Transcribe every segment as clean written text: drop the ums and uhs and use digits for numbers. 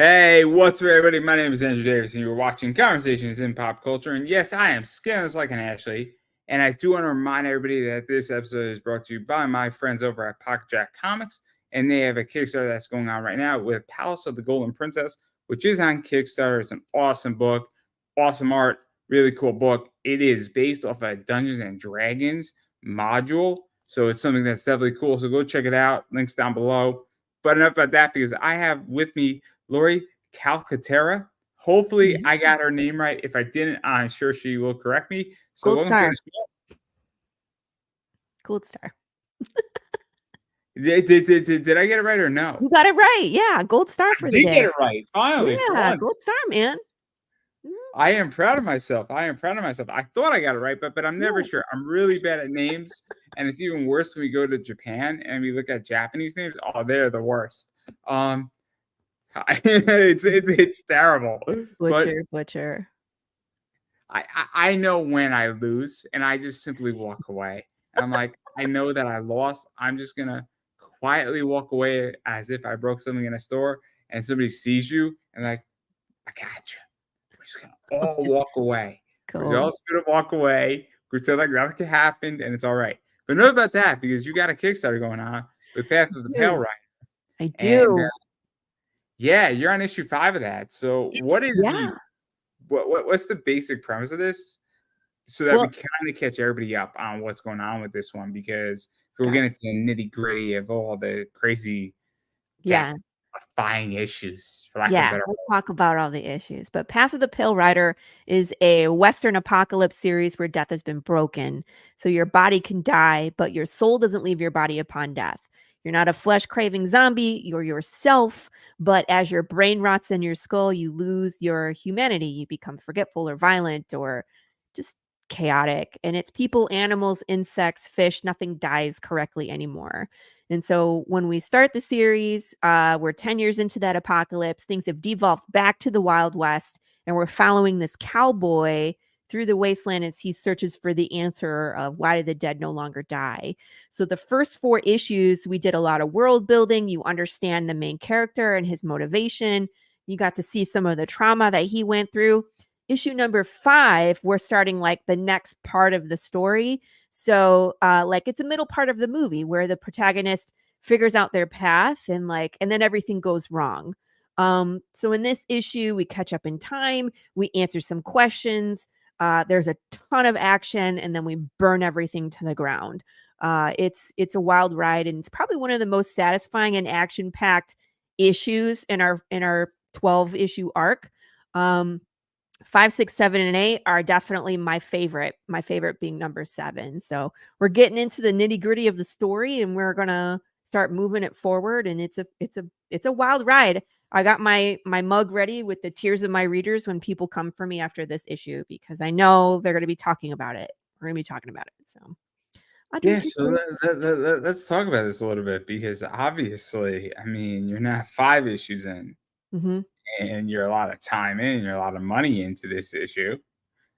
Hey, what's up, everybody? My name is Andrew Davis, and you're watching Conversations in Pop Culture. And yes, I am skinless like an Ashley. And I do want to remind everybody that this episode is brought to you by my friends over at Pocket Jack Comics. And they have a Kickstarter that's going on right now with Palace of the Golden Princess, which is on Kickstarter. It's an awesome book, awesome art, really cool book. It is based off a Dungeons and Dragons module. So it's something that's definitely cool. So go check it out. Links down below. But enough about that, because I have with me Laurie Calcaterra. Hopefully, I got her name right. If I didn't, I'm sure she will correct me. So, Gold welcome to star. the show. Gold star. Did I get it right or no? You got it right. Yeah, gold star for I the did day. get it right. Finally, for Yeah, once. gold star, man. I am proud of myself. I thought I got it right, but I'm never sure. I'm really bad at names, and it's even worse when we go to Japan and we look at Japanese names. Oh, they're the worst. It's terrible. Butcher. I know when I lose, and I just simply walk away. And I'm like, I know that I lost. I'm just gonna quietly walk away as if I broke something in a store, and somebody sees you and like, I got you. We're just gonna all walk away. We're all just gonna walk away. Pretend like nothing happened, and it's all right. But know about that, because you got a Kickstarter going on with Path of the Pale Rider. I do. And yeah, you're on issue 5 of that. So what's the basic premise of this? So that we kind of catch everybody up on what's going on with this one, because we're getting to the nitty gritty of all the crazy, buying issues. For lack of a better we'll talk about all the issues. But Path of the Pale Rider is a Western apocalypse series where death has been broken. So your body can die, but your soul doesn't leave your body upon death. You're not a flesh-craving zombie. You're yourself. But as your brain rots in your skull, you lose your humanity. You become forgetful or violent or just chaotic. And it's people, animals, insects, fish. Nothing dies correctly anymore. And so when we start the series, we're 10 years into that apocalypse. Things have devolved back to the Wild West. And we're following this cowboy through the wasteland as he searches for the answer of why did the dead no longer die. So the first 4 issues, we did a lot of world building. You understand the main character and his motivation. You got to see some of the trauma that he went through. Issue number 5, we're starting like the next part of the story. So like it's a middle part of the movie where the protagonist figures out their path and then everything goes wrong. So in this issue, we catch up in time, we answer some questions. There's a ton of action, and then we burn everything to the ground. It's a wild ride, and it's probably one of the most satisfying and action-packed issues in our 12 issue arc. 5, 6, 7, and 8 are definitely my favorite. My favorite being number 7. So we're getting into the nitty gritty of the story, and we're gonna start moving it forward. And it's a wild ride. I got my mug ready with the tears of my readers when people come for me after this issue, because I know they're going to be talking about it. We're going to be talking about it. So so let's talk about this a little bit, because obviously, I mean, you're not 5 issues in, and you're a lot of time in, you're a lot of money into this issue.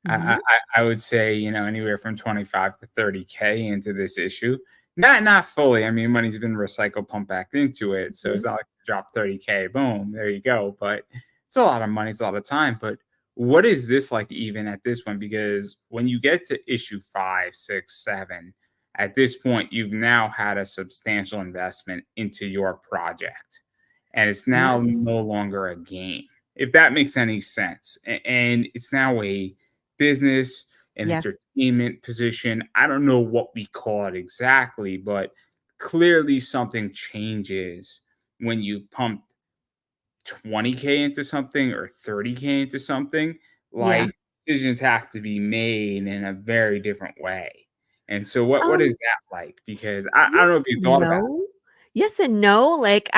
I would say, anywhere from 25 to 30K into this issue. Not fully. I mean, money's been recycled, pumped back into it. So it's not like you drop 30K, boom, there you go. But it's a lot of money, it's a lot of time. But what is this like even at this one? Because when you get to issue 5, 6, 7, at this point, you've now had a substantial investment into your project. And it's now no longer a game, if that makes any sense. And it's now a business and entertainment position. I don't know what we call it exactly, but clearly something changes when you've pumped 20K into something or 30K into something. Decisions have to be made in a very different way. And so what is that like? Because I don't know if you thought about it. Yes and no. Like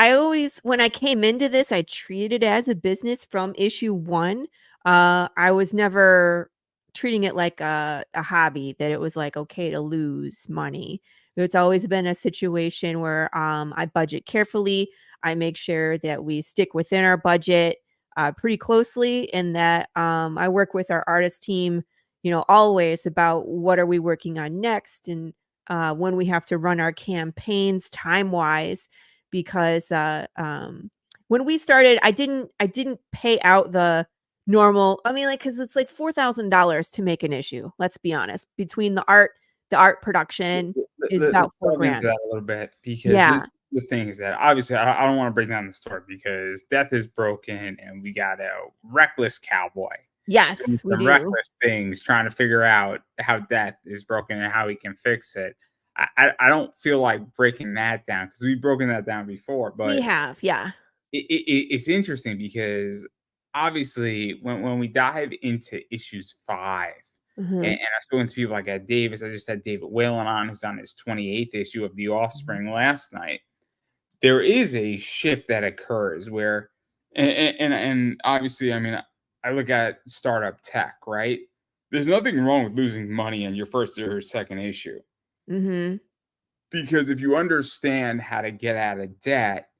when I came into this, I treated it as a business from issue 1. I was never treating it like a hobby, that it was like okay to lose money. It's always been a situation where I budget carefully. I make sure that we stick within our budget pretty closely, and that I work with our artist team, always about what are we working on next, and when we have to run our campaigns time-wise, because When we started, I didn't pay out the normal. I mean, like, because it's like $4,000 to make an issue. Let's be honest. Between the art production is about Let's four delve into grand. that a little bit because Yeah. the thing is that obviously I don't want to break down the story because death is broken and we got a reckless cowboy doing Yes, we some do. reckless things trying to figure out how death is broken and how he can fix it. I don't feel like breaking that down because we've broken that down before, We but have, yeah. it's interesting because obviously when we dive into issues 5, and Mhm. I've spoken to people like Ed Davis. I just had David Whalen on, who's on his 28th issue of The Mhm. Offspring last night. There is a shift that occurs where, and obviously, I mean, I look at startup tech, right? There's nothing wrong with losing money in your first or second issue Mhm. because if you understand how to get out of debt,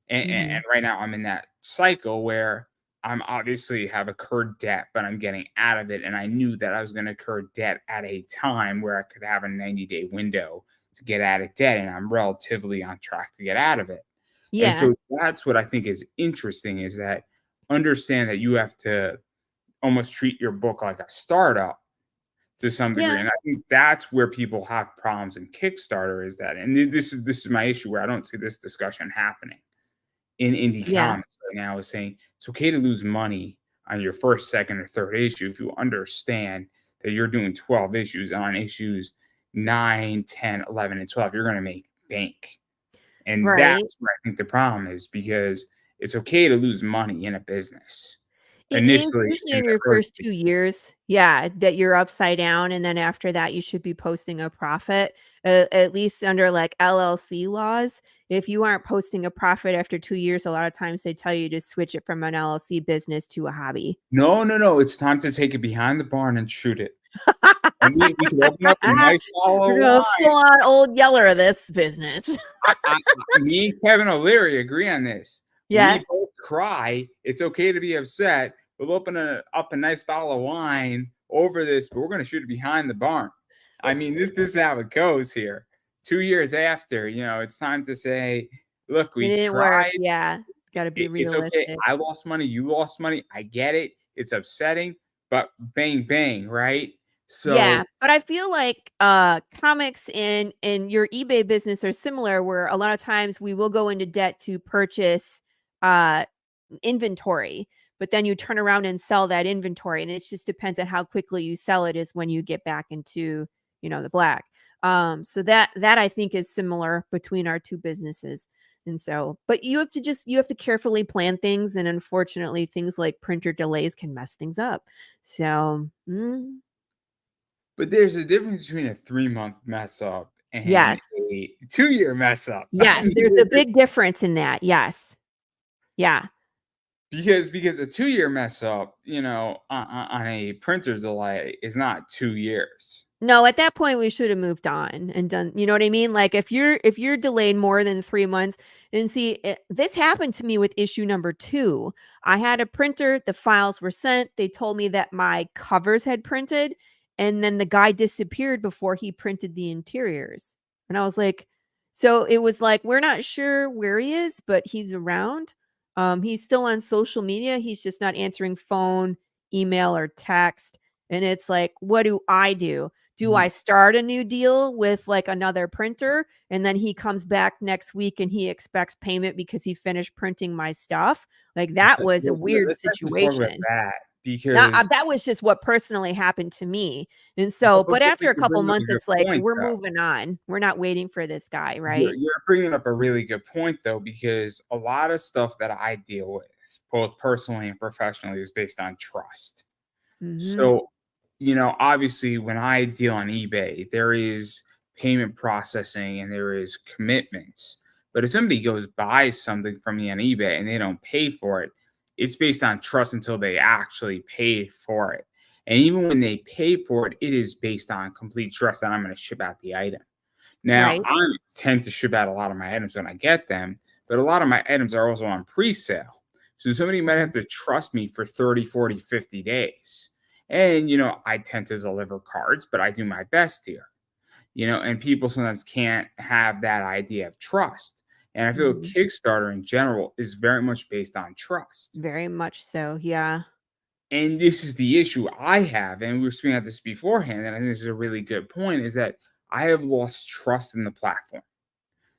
and Mhm. right now I'm in that cycle where I'm obviously have incurred debt, but I'm getting out of it. And I knew that I was going to incur debt at a time where I could have a 90-day window to get out of debt. And I'm relatively on track to get out of it. And Yeah. so that's what I think is interesting is that understand that you have to almost treat your book like a startup to some degree. Yeah. And I think that's where people have problems in Kickstarter is that, and this is my issue where I don't see this discussion happening in indie Yeah. comics right now is saying it's okay to lose money on your first, second, or third issue if you understand that you're doing 12 issues on issues 9, 10, 11, and 12. You're going to make bank. And Right. that's where I think the problem is because it's okay to lose money in a business It is initially usually in in the your early first 2 years, yeah, that you're upside down, and then after that, you should be posting a profit, at least under, like, LLC laws. If you aren't posting a profit after 2 years, a lot of times they tell you to switch it from an LLC business to a hobby. No, no, no. It's time to take it behind the barn and shoot it. And we can open up a nice bottle We're of gonna wine. full on old yeller this business. Me and Kevin O'Leary agree on this. Yeah. We both cry. It's okay to be upset. We'll open up a nice bottle of wine over this, but we're going to shoot it behind the barn. I mean, this is how it goes here. 2 years after, it's time to say, look, It we didn't work, tried. yeah, gotta be It's okay. realistic. I lost money. You lost money. I get it. It's upsetting, but bang, bang, right? Yeah, So but I feel like, comics and your eBay business are similar where a lot of times we will go into debt to purchase, uh, inventory, but then you turn around and sell that inventory, and it just depends on how quickly you sell it is when you get back into, the black. So that I think is similar between our 2 businesses, and so but you have to carefully plan things, and unfortunately, things like printer delays can mess things up. So, but there's a difference between a 3-month mess up and yes. a 2-year mess up. I Yes, mean, there's a big difference in that, yes. Yeah. because a 2-year mess up, on a printer delay is not 2 years. No, at that point, we should have moved on and done you know what I mean? Like, if you're delayed more than 3 months and see, this happened to me with issue number 2. I had a printer, the files were sent, they told me that my covers had printed, and then the guy disappeared before he printed the interiors. And I was like so it was like, "We're not sure where he is, but he's around." He's still on social media, he's just not answering phone, email, or text, and it's like, "What do I do?" Do I Mhm. start a new deal with, like, another printer, and then he comes back next week and he expects payment because he finished printing my stuff? Like, that was a weird Let's actually talk about situation. that That because that was just what personally happened to me, and so but but after a you're couple bringing up a months, good it's like, point, we're though. moving on. We're not waiting for this guy, You're right? you're bringing up a really good point, though, because a lot of stuff that I deal with, both personally and professionally, is based on trust. Mhm. So, obviously, when I deal on eBay, there is payment processing and there is commitments. But if somebody goes buys something from me on eBay and they don't pay for it, it's based on trust until they actually pay for it. And even when they pay for it, it is based on complete trust that I'm going to ship out the item. Now, Right. I tend to ship out a lot of my items when I get them, but a lot of my items are also on pre-sale. So somebody might Mhm. have to trust me for 30, 40, 50 days. And, I tend to deliver cards, but I do my best here, and people sometimes can't have that idea of trust. And I feel Mhm. Kickstarter in general is very much based on trust. Very much so, yeah. And this is the issue I have, and we were speaking about this beforehand, and I think this is a really good point, is that I have lost trust in the platform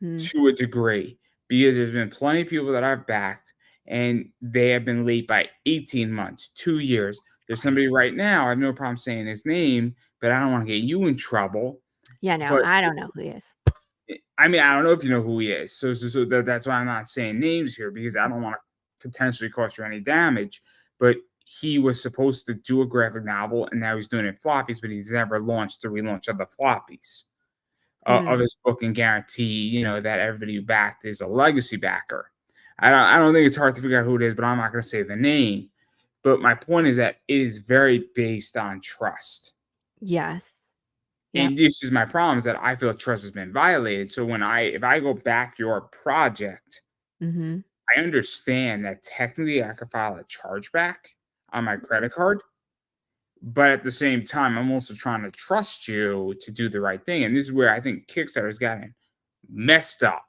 Mm. to a degree because there's been plenty of people that I've backed and they have been late by 18 months, 2 years. It's There's somebody crazy. right now, I have no problem saying his name, but I don't want to get you in trouble. Yeah, no, But I don't know who he is. I mean, I don't know if you know who he is. So that's why I'm not saying names here because I don't want to potentially cause you any damage. But he was supposed to do a graphic novel and now he's doing it floppies, but he's never launched the relaunch of the floppies of Hmm. his book and guarantee, that everybody who backed is a legacy backer. I don't think it's hard to figure out who it is, but I'm not going to say the name. But my point is that it is very based on trust. Yes. Yep. And this is my problem is that I feel trust has been violated. So if I go back your project, Mhm. I understand that technically I could file a chargeback on my credit card, but at the same time, I'm also trying to trust you to do the right thing. And this is where I think Kickstarter's gotten messed up.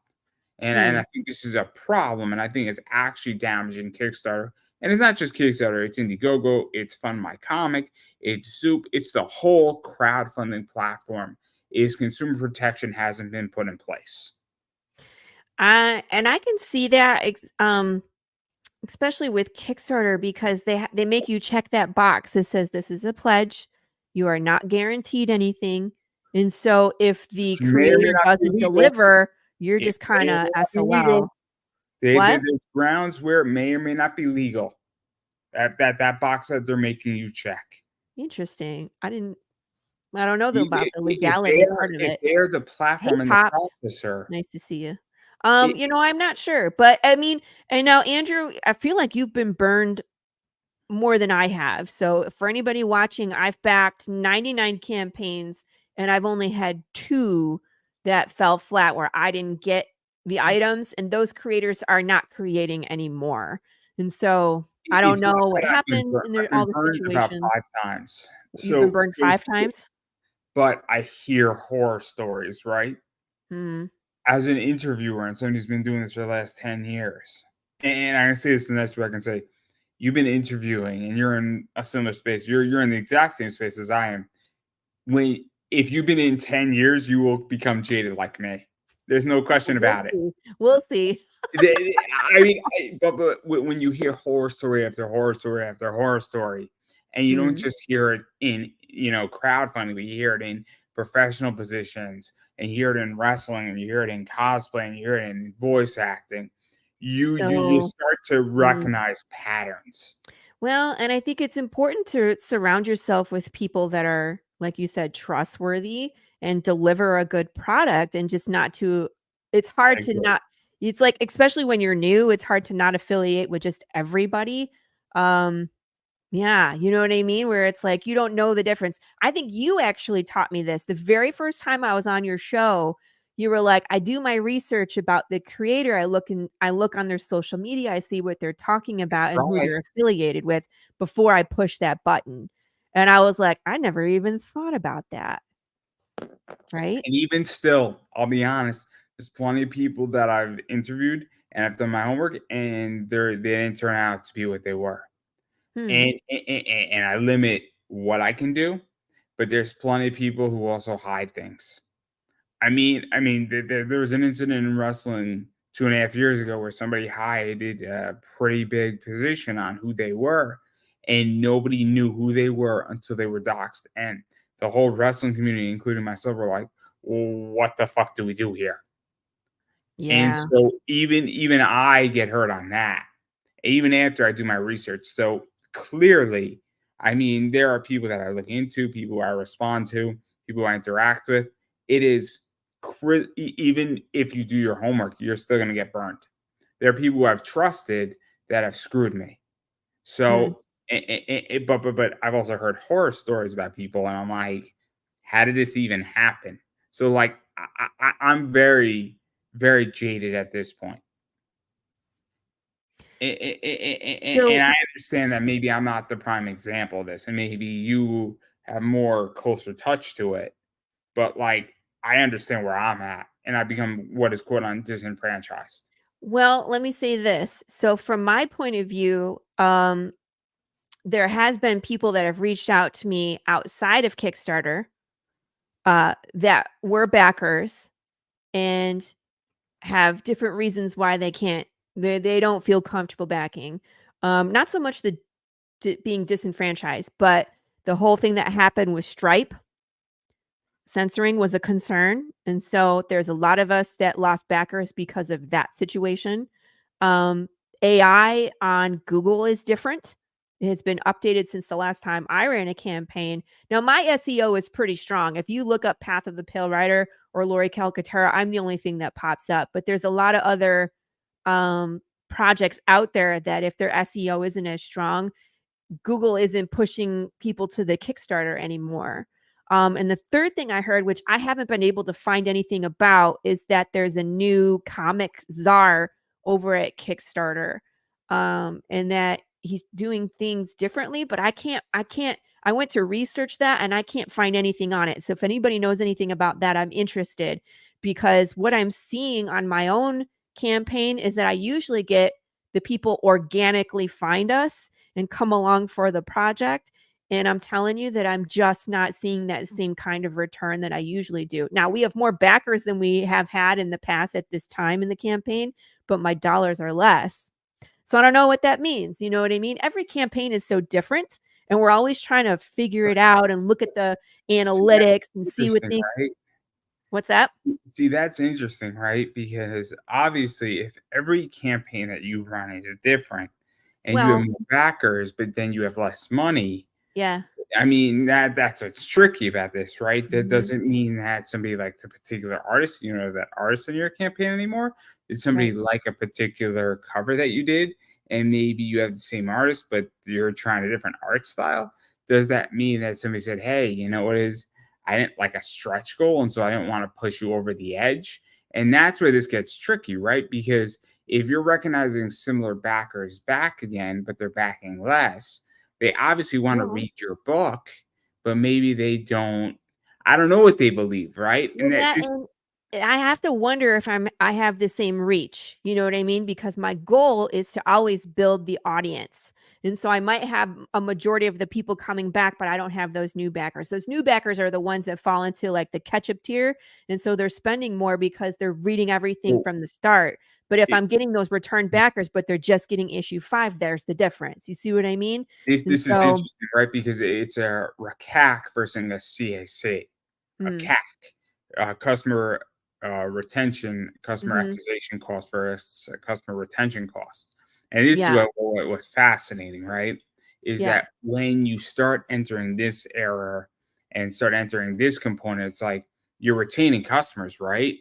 And I Hmm. think this is a problem, and I think it's actually damaging Kickstarter. And it's not just Kickstarter, it's Indiegogo, it's Fund My Comic, it's Zoop, it's the whole crowdfunding platform. Is consumer protection hasn't been put in place. And I can see that, especially with Kickstarter because they make you check that box that says this is a pledge. You are not guaranteed anything. And so if the Which may or may creator not be doesn't legal. deliver, you're It just may or kinda may not be SOL. legal. What? There's grounds where it may or may not be legal. That box that they're making you check. Interesting. I don't know though These about the if legality they're part of if it. they're the Hey, platform and the Pops. processor, Nice to see you. it I'm not sure, but I mean, and now Andrew, I feel like you've been burned more than I have. So for anybody watching, I've backed 99 campaigns and I've only had 2 that fell flat where I didn't get the items and those creators are not creating anymore. And so I don't it's know not what that happens in I've all been the burned about situations. 5 times. You've been So burned so 5 so times? but I hear horror stories, right? Mm. As an interviewer and somebody who's been doing this for the last 10 years, and I can say this the next way I can say, you've been interviewing and you're in a similar space. You're in the exact same space as I am. When if you've been in 10 years, you will become jaded like me. There's no question We'll about it. see. We'll see. I mean, but when you hear horror story after horror story after horror story, and you don't Mm. just hear it in crowdfunding, but you hear it in professional positions, and you hear it in wrestling, and you hear it in cosplay, and you hear it in voice acting, you So, start to mm. recognize patterns. Well, and I think it's important to surround yourself with people that are, like you said, trustworthy and deliver a good product and just not to it's I hard to agree. not it's like especially when you're new, it's hard to not affiliate with just everybody. Um Yeah, you know what I mean? Where it's like you don't know the difference. I think you actually taught me this. The very first time I was on your show, you were like, "I do my research about the creator. I look on their social media, I see what they're talking about and who Try. they're affiliated with before I push that button." And I was like, "I never even thought about that." Right? And even still, I'll be honest, there's plenty of people that I've interviewed and I've done my homework, and they didn't turn out to be what they were. Hmm. And I limit what I can do, but there's plenty of people who also hide things. There was an incident in wrestling 2.5 years ago where somebody hided a pretty big position on who they were, and nobody knew who they were until they were doxxed. And the whole wrestling community, including myself, were like, well, "What the fuck do we do here?" And Yeah. so even I get hurt on that, even after I do my research. So clearly, there are people that I look into, people I respond to, people I interact with. It is even if you do your homework, you're still going to get burnt. There are people who I've trusted that have screwed me. Hmm. So, but I've also heard horror stories about people, and I'm like, how did this even happen? So, like, I'm very, very jaded at this point. And So I understand that maybe I'm not the prime example of this, and maybe you have more closer touch to it. But like, I understand where I'm at, and I become what is quote on disenfranchised. Well, let me say this. So from my point of view, there has been people that have reached out to me outside of Kickstarter, that were backers and have different reasons why they don't feel comfortable backing. Not so much the being disenfranchised, but the whole thing that happened with Stripe censoring was a concern, and so there's a lot of us that lost backers because of that situation. Um, AI on Google is different. It has been updated since the last time I ran a campaign. Now, my SEO is pretty strong. If you look up Path of the Pale Rider or Laurie Calcaterra, I'm the only thing that pops up. But there's a lot of other um, projects out there that if their SEO isn't as strong, Google isn't pushing people to the Kickstarter anymore. And the third thing I heard, which I haven't been able to find anything about, is that there's a new comic czar over at Kickstarter, and that he's doing things differently. But I can't. I went to research that, and I can't find anything on it. So if anybody knows anything about that, I'm interested, because what I'm seeing on my own campaign is that I usually get the people organically find us and come along for the project. And I'm telling you that I'm just not seeing that same kind of return that I usually do. Now, we have more backers than we have had in the past at this time in the campaign, but my dollars are less. So I don't know what that means. You know what I mean? Every campaign is so different, and we're always trying to figure it out and look at the See, that's analytics and see what interesting, things. right? What's that? See, that's interesting, right? Because obviously, if every campaign that you run is different and you have Well, more backers, but then you have less money, yeah. I mean, that's what's tricky about this, right? That Hmm. doesn't mean that somebody likes a particular artist, that artist in your campaign anymore. Did somebody Right. like a particular cover that you did, and maybe you have the same artist, but you're trying a different art style? Does that mean that somebody said, "Hey, you know what is? I didn't like a stretch goal, and so I didn't want to push you over the edge." And that's where this gets tricky, right? Because if you're recognizing similar backers back again, but they're backing less, they obviously wanna Well, read your book, but maybe they don't. I don't know what they believe, right? And well, that that this and I have to wonder if I have the same reach, you know what I mean? Because my goal is to always build the audience. And so I might have a majority of the people coming back, but I don't have those new backers. Those new backers are the ones that fall into like the ketchup tier. And so they're spending more because they're reading everything well, from the start. But if it I'm getting those return backers, but they're just getting issue 5, there's the difference. You see what I mean? this And this is so, interesting, right? Because it's a CAC versus a CAC. A mm, CAC, customer, retention, customer mhm, acquisition cost versus customer retention cost. And this is yeah, what was fascinating, right? Is yeah, that when you start entering this era and start entering this component, it's like you're retaining customers, right?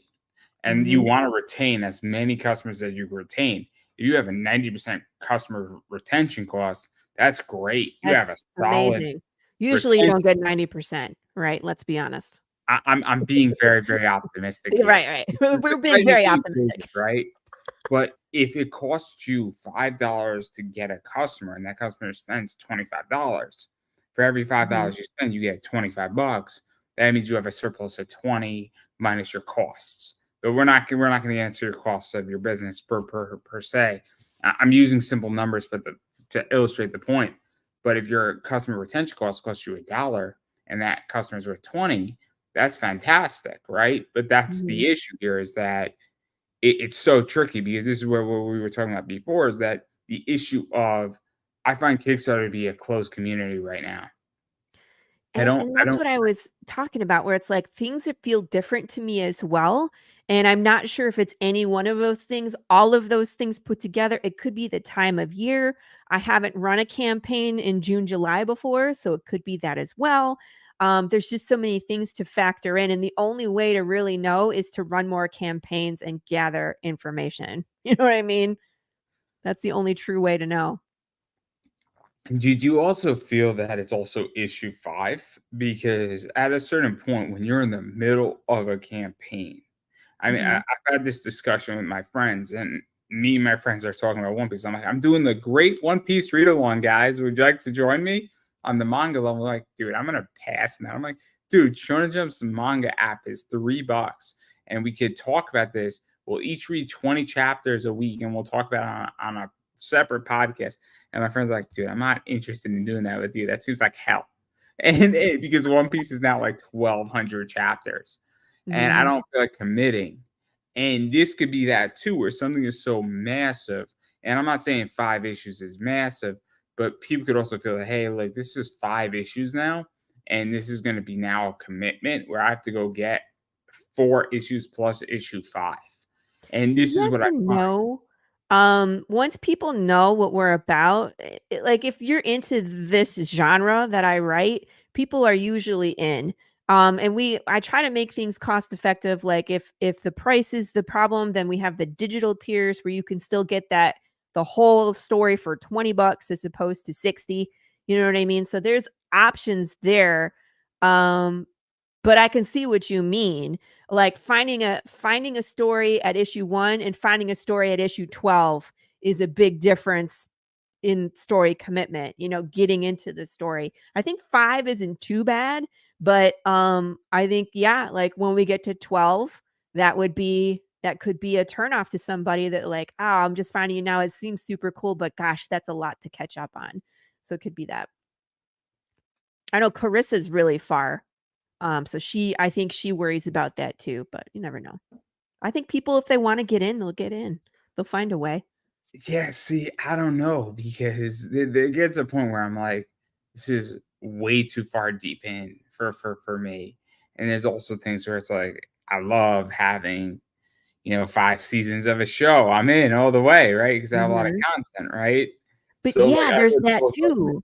And you mhm. wanna retain as many customers as you can retain. If you have a 90% customer retention cost, that's great. You have a That's solid amazing. Usually, you don't retention. get 90%, right? Let's be honest. I'm being very, very optimistic Yeah, here. right, right. We're being Despite me very being optimistic. serious, right? But if it costs you $5 to get a customer and that customer spends $25, for every Mhm, $5 you spend, you get 25 bucks. That means you have a surplus of 20 minus your costs. But we're not going to answer your costs of your business per se. I'm using simple numbers to illustrate the point. But if your customer retention costs you $1 and that customer's worth 20, that's fantastic, right? But that's mhm. the issue here is that it's so tricky because this is where what we were talking about before is that the issue of I find Kickstarter to be a closed community right now. I And don't and I that's don't what I was talking about, where it's like things that feel different to me as well, and I'm not sure if it's any one of those things, all of those things put together. It could be the time of year. I haven't run a campaign in June, July before, so it could be that as well. There's just so many things to factor in, and the only way to really know is to run more campaigns and gather information. You know what I mean? That's the only true way to know. Did you also feel that it's also issue 5? Because at a certain point when you're in the middle of a campaign, I mean, Mhm. I've had this discussion with my friends, and me and my friends are talking about One Piece. I'm like, "I'm doing the great One Piece read along, guys. Would you like to join me on the manga level?" Like, "Dude, I'm gonna pass." And I'm like, Dude, Shonen Jump's manga app is $3, and we could talk about this. We'll each read 20 chapters a week, and we'll talk about it on a separate podcast. And my friend's like, dude, I'm not interested in doing that with you. That seems like hell. And because One Piece is now like 1,200 chapters, and I Mhm. don't feel like committing. And this could be that too, where something is so massive. And I'm not saying 5 issues is massive, but people could also feel that, hey, like this is 5 issues now, and this is going to be now a commitment where I have to go get 4 issues plus issue 5. And this is Yes what I and find. no. Once people know what we're about, like if you're into this genre that I write, people are usually in. And I try to make things cost effective. Like if the price is the problem, then we have the digital tiers where you can still get the whole story for $20 as opposed to 60. You know what I mean? So there's options there. Um, but I can see what you mean. Like finding a story at issue 1 and finding a story at issue 12 is a big difference in story commitment, getting into the story. I think 5 isn't too bad, but I think yeah, like when we get to 12, that could be a turnoff to somebody that like, "Oh, I'm just finding it now. It seems super cool, but gosh, that's a lot to catch up on." So it could be that. I know Carissa's really far. So I think she worries about that too, but you never know. I think people, if they want to get in, they'll get in. They'll find a way. Yeah, see, I don't know because there gets a point where I'm like, this is way too far deep in for me. And there's also things where it's like, I love having 5 seasons of a show. I'm in all the way, right? Because I have a lot of Mhm. content, right? But So, like, yeah, I there's look that both too,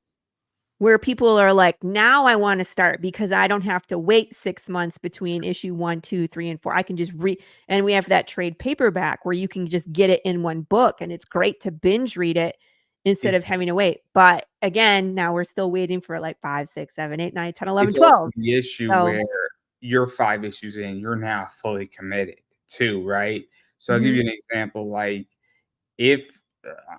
where people are like, now I want to start because I don't have to wait 6 months between issue 1, 2, 3, and 4. I can just read, and we have that trade paperback where you can just get it in one book, and it's great to binge read it instead of it's having to wait. But again, now we're still waiting for like 5, 6, 7, 8, 9, 10, 11, it's also 12. the issue So, where you're 5 issues in, you're now fully committed too, right? So I'll give you mhm, an example, like, if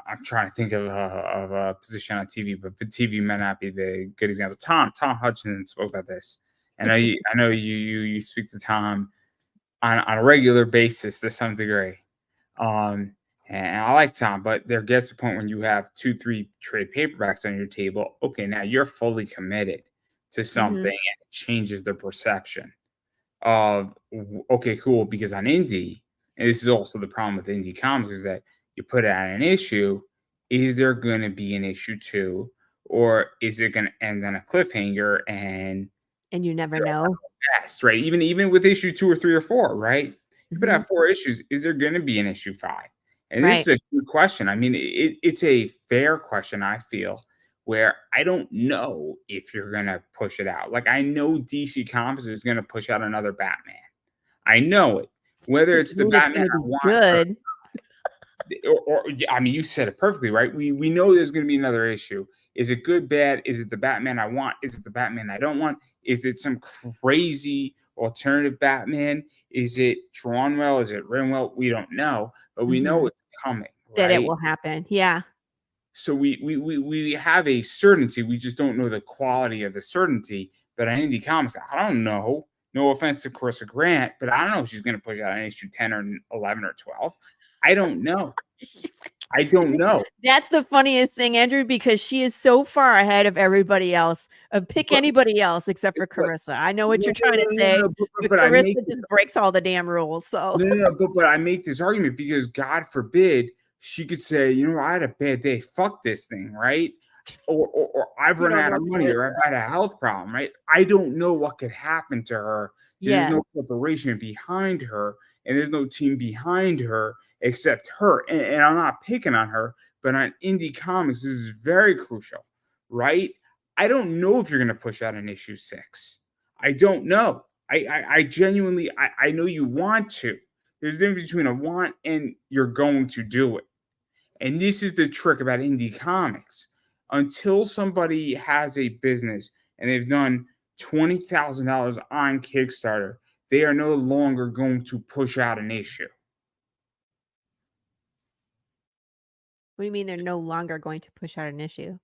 I'm trying to think of a position on TV, but the TV might not be the good example. Tom Hudson spoke about this, and I know you speak to Tom on a regular basis to some degree. Um, and I like Tom, but there gets a point when you have 2, 3 trade paperbacks on your table. Okay, now you're fully committed to something, mhm. and it changes the perception of okay, cool. Because on indie, and this is also the problem with indie comics, is that you put out an issue. Is there going to be an issue 2, or is it going to end on a cliffhanger and And you never you're know. fast, right? Even with issue 2 or 3 or 4, right? You put Mhm. out 4 issues. Is there going to be an issue 5? And this Right. is a good question. I mean, it's a fair question. I feel where I don't know if you're going to push it out. Like I know DC Comics is going to push out another Batman. I know it. Whether Does it's it the mean it's Batman gonna I be want good? or yeah, I mean, you said it perfectly, right? We know there's going to be another issue. Is it good, bad? Is it the Batman I want? Is it the Batman I don't want? Is it some crazy alternative Batman? Is it drawn well? Is it written well? We don't know, but we know Mhm. it's coming, That it right? will happen. Yeah. So we have a certainty. We just don't know the quality of the certainty. But on indie comics, I don't know. No offense to Carissa Grant, but I don't know if she's going to push out an issue 10 or 11 or 12. I don't know. I don't know. That's the funniest thing, Andrew, because she is so far ahead of everybody else. Pick But anybody else except for but Carissa. I know what no, you're no, trying no, to no, say, no, but but I Carissa make this just breaks all the damn rules, so no, no, no, but I make this argument because God forbid she could say, you know, I had a bad day. Fuck this thing, right? Or I've you run don't out know of money, or Carissa. I've had a health problem, right? I don't know what could happen to her. There's Yeah. no corporation behind her, and there's no team behind her except her. And I'm not picking on her, but on indie comics, this is very crucial, right? I don't know if you're going to push out an issue 6. I don't know. I genuinely, I know you want to. There's a difference between a want and you're going to do it. And this is the trick about indie comics. Until somebody has a business and they've done $20,000 on Kickstarter, they are no longer going to push out an issue What do you mean they're no longer going to push out an issue?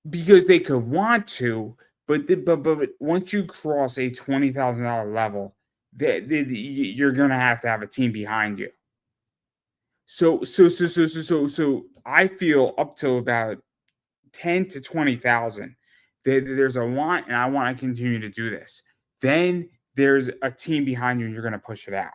because they could want to, But once you cross a $20,000 level, you're gonna have to have a team behind you. So I feel up to about 10 to 20,000. There's a want, and I want to continue to do this. Then there's a team behind you, and you're gonna push it out.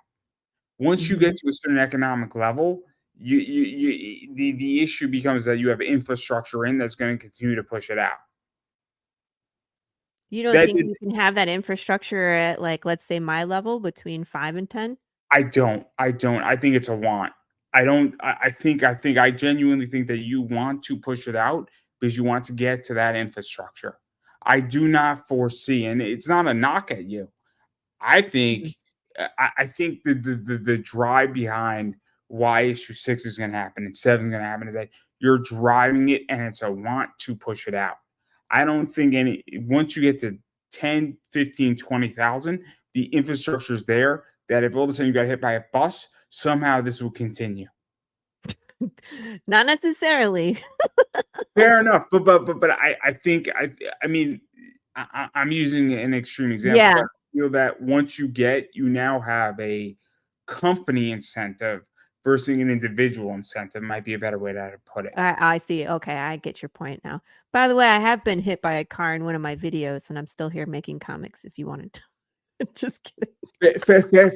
Once you get Mhm. to a certain economic level, the issue becomes that you have infrastructure in that's gonna continue to push it out. You don't That think you can have that infrastructure at, like, let's say, my level between 5 and 10? I don't. I think it's a want. I don't I genuinely think that you want to push it out because you want to get to that infrastructure. I do not foresee, and it's not a knock at you. I Mhm. think I think the drive behind why issue 6 is gonna happen and 7 is gonna happen is that you're driving it and it's a want to push it out. I don't think any once you get to 10, 15, 20,000, the infrastructure is there that if all of a sudden you got hit by a bus, somehow this will continue. Not necessarily. Fair enough, but I think I mean, I'm using an extreme example, Yeah, but I feel that once you now have a company incentive versus an individual incentive might be a better way to put it. I see. Okay, I get your point now. By the way, I have been hit by a car in one of my videos, and I'm still here making comics if you wanted to. Just kidding.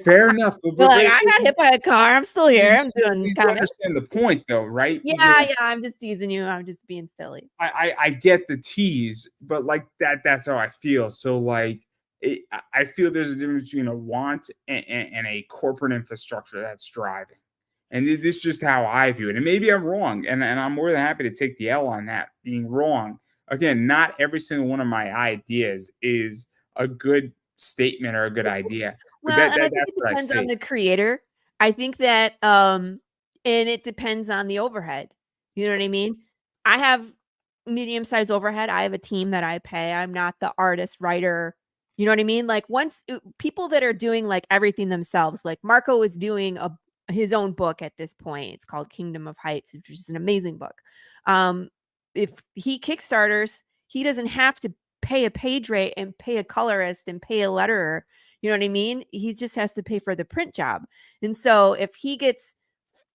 Fair enough, You're like, "I got hit by a car, I'm still you here, I'm doing you comics." understand the point though, right? Because Yeah, yeah, I'm just teasing you, I'm just being silly. I get the tease, but like that's how I feel. So like I feel there's a difference between a want and a corporate infrastructure that's driving. And this is just how I view it. And maybe I'm wrong. And I'm more than happy to take the L on that, being wrong. Again, not every single one of my ideas is a good statement or a good idea. But Well, and I think that's it what I depends on see. the creator. I think that, and it depends on the overhead. You know what I mean? I have medium-sized overhead. I have a team that I pay. I'm not the artist, writer. You know what I mean? Like once people that are doing like everything themselves, like Marco is doing his own book at this point. It's called Kingdom of Heights, which is an amazing book. Um, if he Kickstarters, he doesn't have to pay a page rate and pay a colorist and pay a letterer. You know what I mean? He just has to pay for the print job. And so if he gets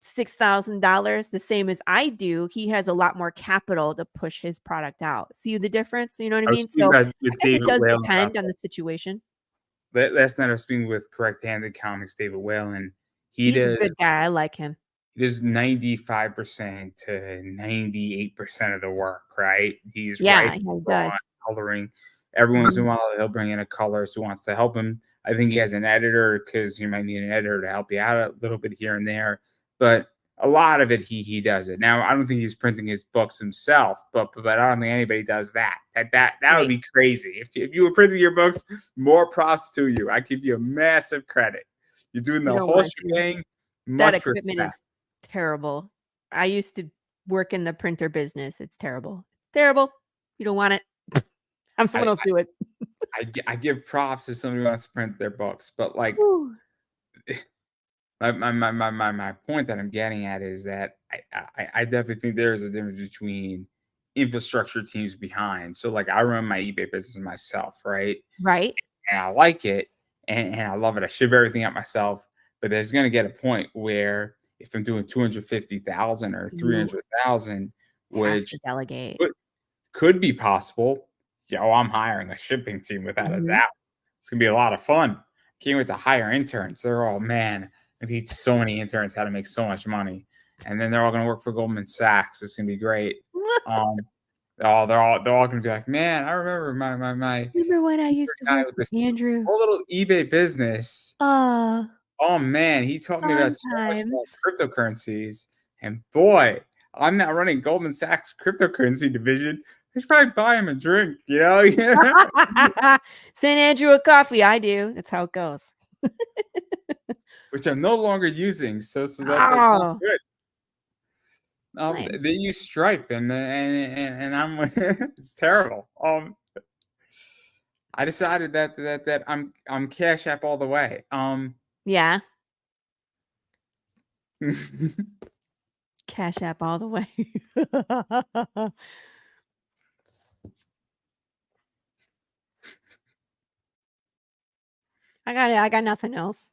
$6,000, the same as I do, he has a lot more capital to push his product out. See the difference? You know what I I was mean? speaking So about I with guess it David does Whalen about depend on the situation. last night I was speaking with Correct Handed Comics, David Whalen. He He's a does good guy. I like him. It is 95% to 98% of the work, right? He's Yeah, writing, yeah, he drawing, does. coloring. Every once in a Mhm. while, he'll bring in a colorist who wants to help him. I think he has an editor because you might need an editor to help you out a little bit here and there. But a lot of it, he does it. Now, I don't think he's printing his books himself, but I don't think anybody does that. That would Right. be crazy. If you were printing your books, more props to you. I give you a massive credit. You're doing You the don't whole want to. shebang. That Much equipment respect. is terrible. I used to work in the printer business. It's terrible. Terrible. You don't want it. Have someone I else do it. I give props if somebody wants to print their books, but like Whew. my point that I'm getting at is that I definitely think there is a difference between infrastructure teams behind. So like I run my eBay business myself, right? Right? And I like it and I love it. I ship everything out myself, but there's gonna get a point where if I'm doing 250,000 or You 300,000, have which to delegate. could could be possible. Yo, I'm hiring a shipping team without a Mhm. doubt. It's gonna be a lot of fun. Can't wait to hire interns. They're all man. I teach so many interns how to make so much money, and then they're all gonna work for Goldman Sachs. It's gonna be great. Um, they're all gonna be like, man, I remember my Remember when I used to guy work with with this Andrew? whole little eBay business. Ah, Oh man, he taught me fun about so much times. about cryptocurrencies. And boy, I'm now running Goldman Sachs cryptocurrency division. I should probably buy him a drink, you know? Yeah. St. Andrew a coffee, I do. That's how it goes. Which I'm no longer using. So that's not Oh, good. lame. They use Stripe and I'm it's terrible. I decided that I'm Cash App all the way. Yeah, Cash App all the way. I got nothing else.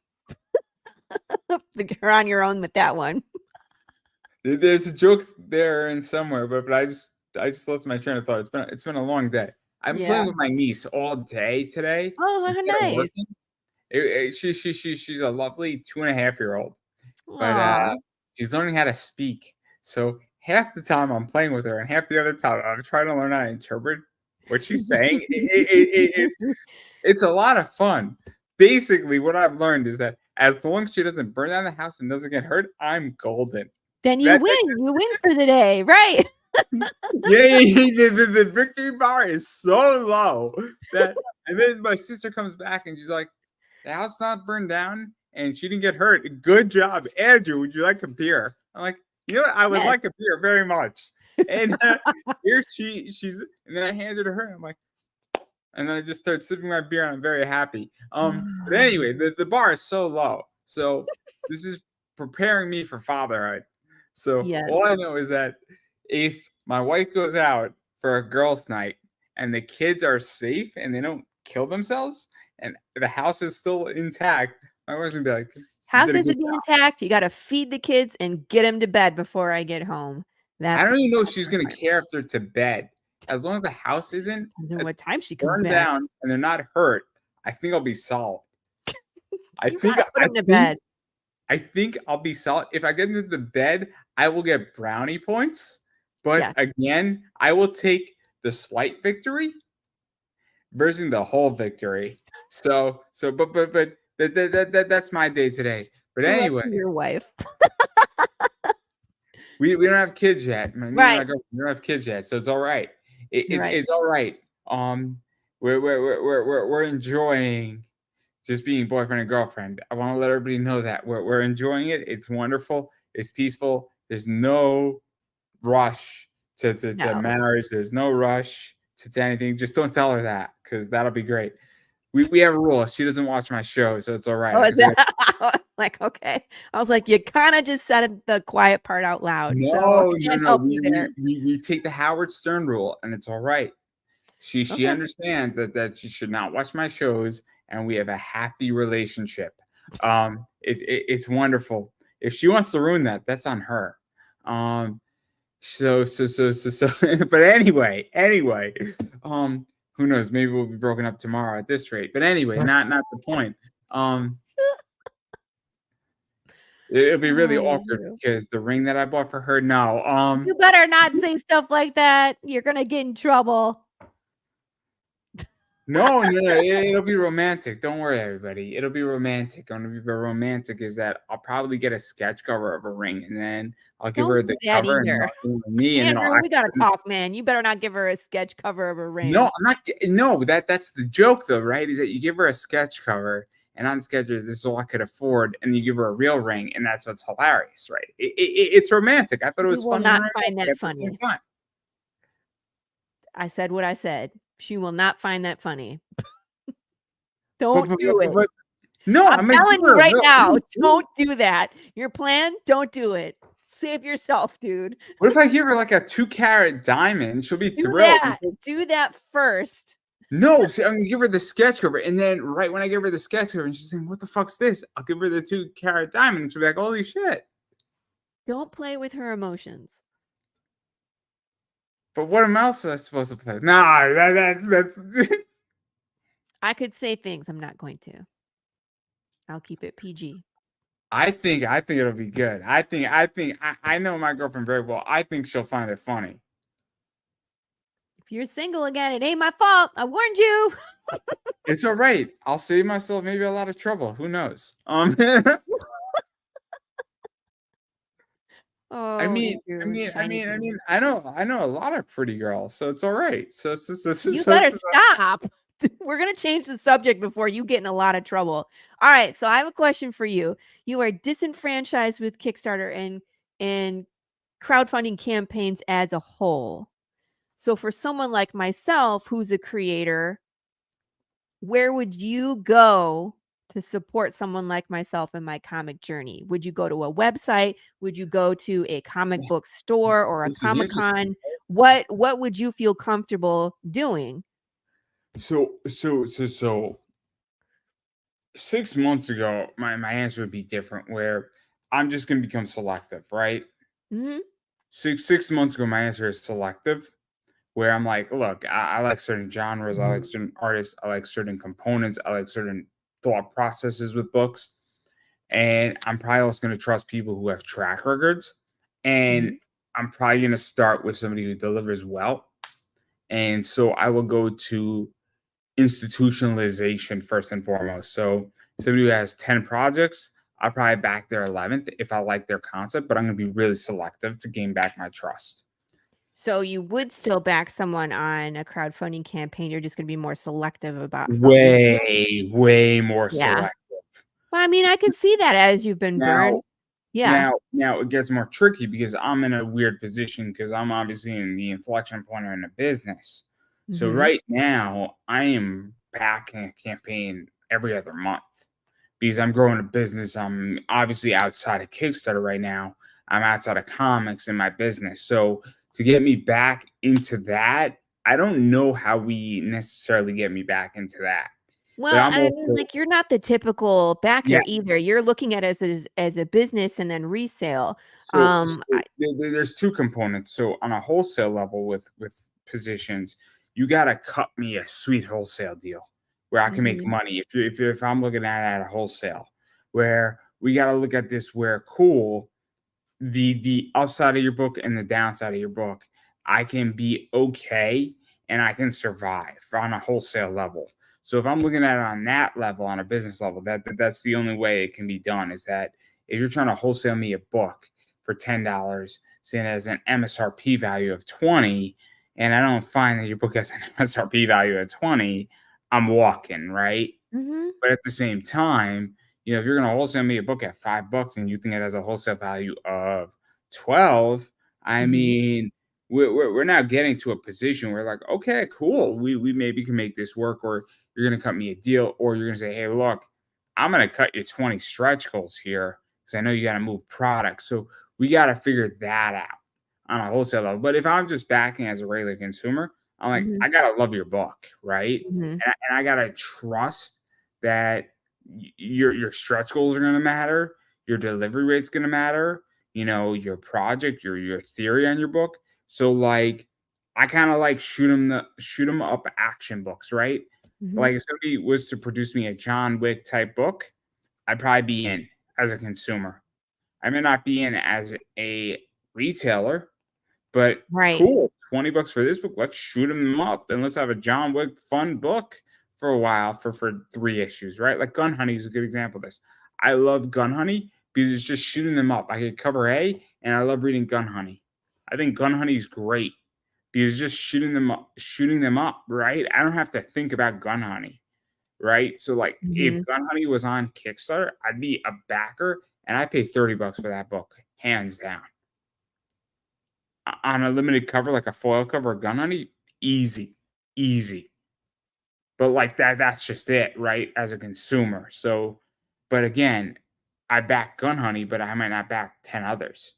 You're on your own with that one. There's a joke there in somewhere, but I just lost my train of thought. It's been a long day. I've been playing Yeah. with my niece all day today Oh, how instead of nice. working. She's a lovely 2.5-year-old, but Aw. she's learning how to speak. So half the time I'm playing with her, and half the other time I'm trying to learn how to interpret what she's saying. It's a lot of fun. Basically, what I've learned is that as long as she doesn't burn down the house and doesn't get hurt, I'm golden. Then you That win. You win for the day, right? yeah, the victory bar is so low that, and then my sister comes back and she's like, "The house not burned down and she didn't get hurt. Good job, Andrew. Would you like a beer?" I'm like, "You know what? I would Yes. like a beer very much." And here she's, and then I handed her her. I'm like, and then I just start sipping my beer, and I'm very happy. But anyway, the bar is so low, so this is preparing me for fatherhood. So Yes. all I know is that if my wife goes out for a girls' night and the kids are safe and they don't kill themselves and the house is still intact, my wife's gonna be like, "You House did a has good to be job." intact. You gotta feed the kids and get them to bed before I get home. I don't even know if That's she's the gonna requirement. care if they're to bed. As long as the house isn't Depends on uh, what time she comes burned back. down and they're not hurt, I think I'll be solid. I You think gotta put I them to think bed. I think I'll be solid. If I get into the bed, I will get brownie points, but Yes. again, I will take the slight victory versus the whole victory. But that's my day today. But You're anyway, lucky your wife. we don't have kids yet. Me and my Right. girlfriend, we don't have kids yet, so it's all right. Right. It's all right. Um, we're enjoying just being boyfriend and girlfriend. I want to let everybody know that we're enjoying it. It's wonderful. It's peaceful. There's no rush to No. marriage. There's no rush to anything. Just don't tell her that because that'll be great. We have a rule. She doesn't watch my show, so it's all right. Oh, is Because I that like, okay. I was like, you kinda just said the quiet part out loud, so no, no, can't no. help you there. We take the Howard Stern rule, and it's all right. She Okay. understands that she should not watch my shows, and we have a happy relationship. It's wonderful. If she wants to ruin that, that's on her. Um, so. But anyway, um, who knows? Maybe we'll be broken up tomorrow at this rate. But anyway, not the point. Um, it'll be really awkward Oh. because the ring that I bought for her. No, You better not say stuff like that. You're gonna get in trouble. no, it'll be romantic. Don't worry, everybody. It'll be romantic. Gonna be romantic is that I'll probably get a sketch cover of a ring, and then I'll give Don't her do the that cover, and either. me, and then I'll Andrew, we gotta actually. talk, man. You better not give her a sketch cover of a No, ring. I'm not. No, that's the joke, though, right? Is that you give her a sketch cover, and on sketches, this is all I could afford, and you give her a real ring, and that's what's hilarious, right? It's romantic. I thought it She was will funny and not romantic find that at the same funny. time. I said what I said. She will not find that funny. But, Don't but, but, do but, it. but no, I'm I'm gonna give telling you her a right real. now, don't do that. Your plan, don't do it. Save yourself, dude. What if I give her like a 2 carat diamond? She'll be Do thrilled. that. Do that first. No, see, I'm gonna give her the sketch cover, and then right when I give her the sketch cover, and she's saying, "What the fuck's this?" I'll give her the 2 carat diamond, and she'll be like, "Holy shit!" Don't play with her emotions. But what else am I supposed to play? Nah, that's. I could say things. I'm not going to. I'll keep it PG. I think it'll be good. I know my girlfriend very well. I think she'll find it funny. If you're single again, it ain't my fault. I warned you. It's all right. I'll save myself maybe a lot of trouble. Who knows? Oh, Andrew, shiny thing. I know a lot of pretty girls, so it's all right. You better stop. We're going to change the subject before you get in a lot of trouble. All right, so I have a question for you. You are disenfranchised with Kickstarter and crowdfunding campaigns as a whole. So for someone like myself who's a creator, where would you go to support someone like myself in my comic journey? Would you go to a website? Would you go to a comic book store or a This is interesting. Comic-Con? What would you feel comfortable doing? So 6 months ago, my answer would be different. Where I'm just going to become selective, right? Mhm, 6 months ago, my answer is selective. Where I'm like, look, I like certain genres, I like certain artists, I like certain components, I like certain thought processes with books, and I'm probably also going to trust people who have track records, and mhm. I'm probably going to start with somebody who delivers well, and so I will go to institutionalization first and foremost. So somebody who has 10 projects, I'll probably back their 11th if I like their concept, but I'm going to be really selective to gain back my trust. So you would still back someone on a crowdfunding campaign, you're just gonna be more selective about who. Way more Yeah. selective. Well, I mean, I could see that as you've been Now burned. Yeah. now it gets more tricky because I'm in a weird position because I'm obviously in the inflection point in a business. So Mhm. right now, I am backing a campaign every other month because I'm growing a business. I'm obviously outside of Kickstarter right now. I'm outside of comics in my business. So to get me back into that, I don't know how we necessarily get me back into that. But Well, I'm I mean, also like, you're not the typical backer yeah. either. You're looking at it as a business and then resale. So I there's 2 components. So on a wholesale level with positions, you gotta cut me a sweet wholesale deal where I can make Mhm, money. If I'm looking at a wholesale, where we gotta look at this where cool, the upside of your book and the downside of your book, I can be okay and I can survive on a wholesale level. So if I'm looking at it on that level, on a business level, that's the only way it can be done. Is that if you're trying to wholesale me a book for $10, saying it has an MSRP value of 20, and I don't find that your book has an MSRP value of 20, I'm walking, right? mhm, But at the same time, if you're gonna wholesale me a book at $5 and you think it has a wholesale value of 12, I mhm, mean, we're now getting to a position where like, okay, cool, we maybe can make this work, or you're gonna cut me a deal, or you're gonna say, hey, look, I'm gonna cut you 20 stretch goals here because I know you gotta move products. So we gotta figure that out on a wholesale level. But if I'm just backing as a regular consumer, I'm like, mhm, I gotta love your book, right? mhm. And I gotta trust that your stretch goals are going to matter, your delivery rate's going to matter, your project, your theory on your book. So like, I kind of like shoot 'em up action books, right? Mhm. Like if somebody was to produce me a John Wick type book, I'd probably be in as a consumer. I may not be in as a retailer, but Right. cool, $20 for this book. Let's shoot them up and let's have a John Wick fun book for a while for 3 issues, right? Like Gun Honey is a good example of this. I love Gun Honey because it's just shooting them up. I get cover A, and I love reading Gun Honey. I think Gun Honey is great because it's just shooting them up, right? I don't have to think about Gun Honey, right? So like if Mhm. Gun Honey was on Kickstarter, I'd be a backer and I pay $30 for that book, hands down on a limited cover, like a foil cover of Gun Honey, easy, easy. But like that's just it, right? As a consumer. So, but again, I back Gun Honey, but I might not back 10 others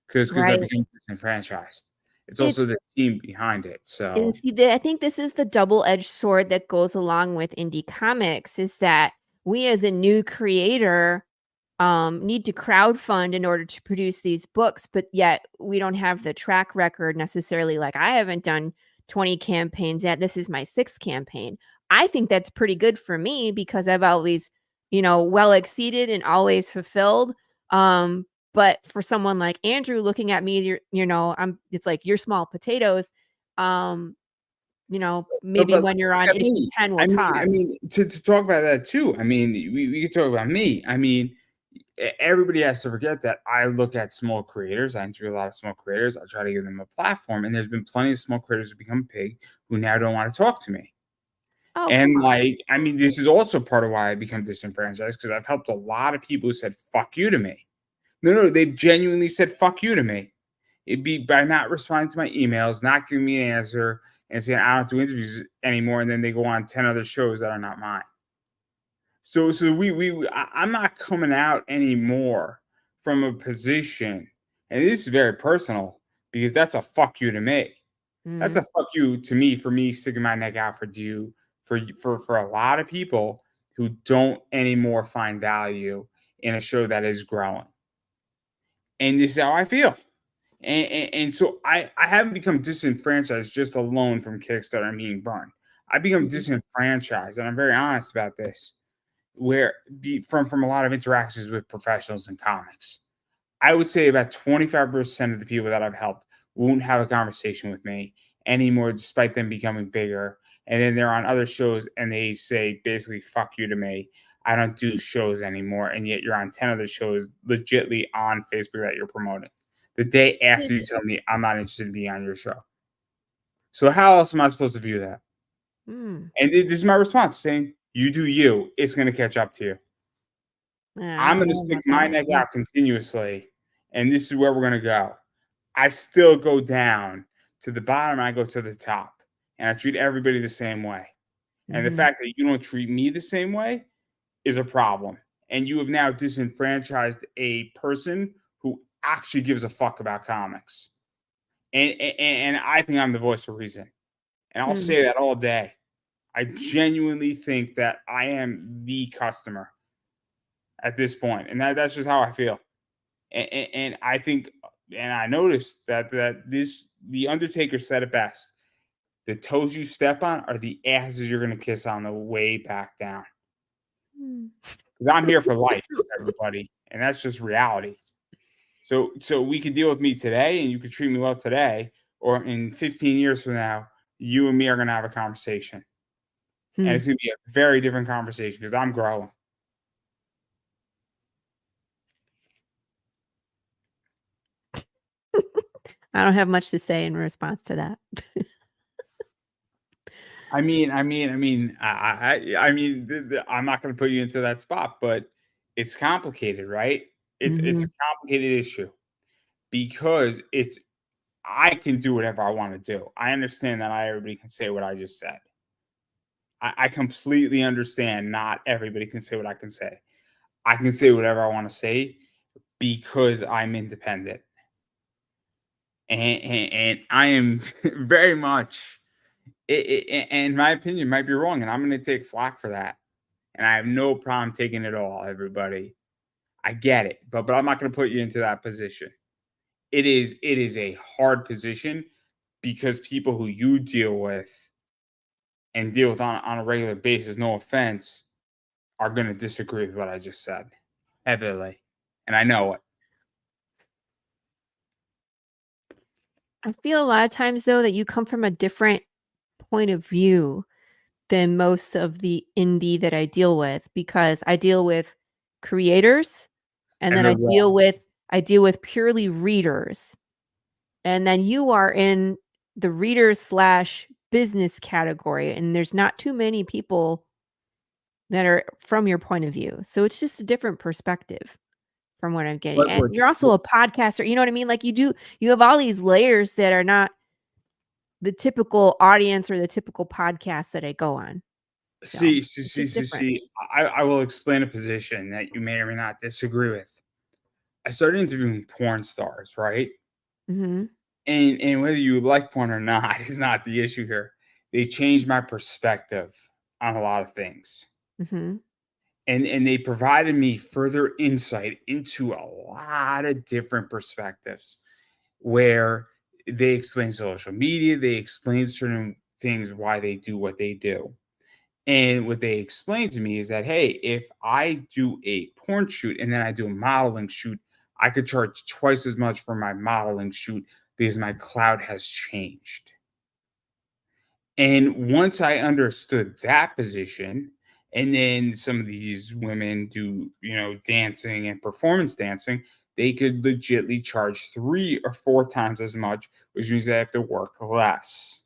because I Right. became disenfranchised. It's also It's the team behind it. and So see, I think this is the double-edged sword that goes along with indie comics is that we as a new creator need to crowdfund in order to produce these books, but yet we don't have the track record necessarily. Like I haven't done 20 campaigns yet. This is my sixth campaign. I think that's pretty good for me because I've always, well exceeded and always fulfilled. But for someone like Andrew looking at me, it's like you're small potatoes. Um, maybe but when you're look on at issue me. 10, we'll I talk. mean, to talk about that too. I mean, we could talk about me. I mean, everybody has to forget that I look at small creators. I interview a lot of small creators. I try to give them a platform, and there's been plenty of small creators who become big who now don't want to talk to me. Oh, come And on. like, I mean, this is also part of why I become disenfranchised because I've helped a lot of people who said "fuck you" to me. No, they've genuinely said "fuck you" to me. It'd be by not responding to my emails, not giving me an answer, and saying I don't do interviews anymore, and then they go on 10 other shows that are not mine. So I'm not coming out anymore from a position, and this is very personal because that's a fuck you to me. That's Mm, a fuck you to me for me sticking my neck out for you for a lot of people who don't anymore find value in a show that is growing. And this is how I feel. And so I haven't become disenfranchised just alone from Kickstarter and being burned. I become Mhm. disenfranchised, and I'm very honest about this, where from a lot of interactions with professionals in comics. I would say about 25% of the people that I've helped won't have a conversation with me anymore, despite them becoming bigger. And then they're on other shows and they say basically "fuck you" to me. I don't do shows anymore, and yet you're on 10 other shows legitly on Facebook that you're promoting. The day after you tell me I'm not interested in being on your show. So how else am I supposed to view that? Mm. And this is my response saying, "You do you. It's going to catch up to you." Yeah, I I'm don't going to know stick about my that. neck Yeah. out continuously, and this is where we're going to go. I still go down to the bottom, I go to the top, and I treat everybody the same way. And the Mhm. fact that you don't treat me the same way is a problem. And you have now disenfranchised a person who actually gives a fuck about comics. And I think I'm the voice of reason. And I'll Mm. say that all day. I genuinely think that I am the customer at this point, and that's just how I feel. And I think, and I noticed that this the Undertaker said it best: the toes you step on are the asses you're gonna kiss on the way back down. Mm. 'Cause I'm here for life, everybody, and that's just reality. So we could deal with me today, and you could treat me well today, or in 15 years from now, you and me are gonna have a conversation, and Hmm. it's gonna be a very different conversation because I'm growing. I don't have much to say in response to that. I'm not going to put you into that spot, but it's complicated, right? It's a Mhm. complicated issue because I can do whatever I want to do. I understand that not everybody can say what I just said. I completely understand not everybody can say what I can say. I can say whatever I want to say because I'm independent, and I am very much. And my opinion might be wrong, and I'm going to take flack for that. And I have no problem taking it all, everybody. I get it, but I'm not going to put you into that position. It is a hard position because people who you deal with and deal with on a regular basis, no offense, are going to disagree with what I just said heavily, and I know it. I feel a lot of times though that you come from a different point of view than most of the indie that I deal with because I deal with creators and And then they're wrong. I deal with purely readers. And then you are in the reader slash business category and there's not too many people that are from your point of view. So it's just a different perspective from what I'm getting. But And you're also a podcaster, you know what I mean? Like you have all these layers that are not the typical audience or the typical podcast that I go on. So, see, see, it's see, just see, different. see. I will explain a position that you may or may not disagree with. I started interviewing porn stars, right? Mhm, And whether you like porn or not is not the issue here. They changed my perspective on a lot of things. mhm, And they provided me further insight into a lot of different perspectives where they explain social media, they explain certain things why they do what they do. And what they explained to me is that, hey, if I do a porn shoot and then I do a modeling shoot, I could charge twice as much for my modeling shoot because my cloud has changed. And once I understood that position, and then some of these women do, dancing and performance dancing, they could legitly charge 3 or 4 times as much, which means they have to work less.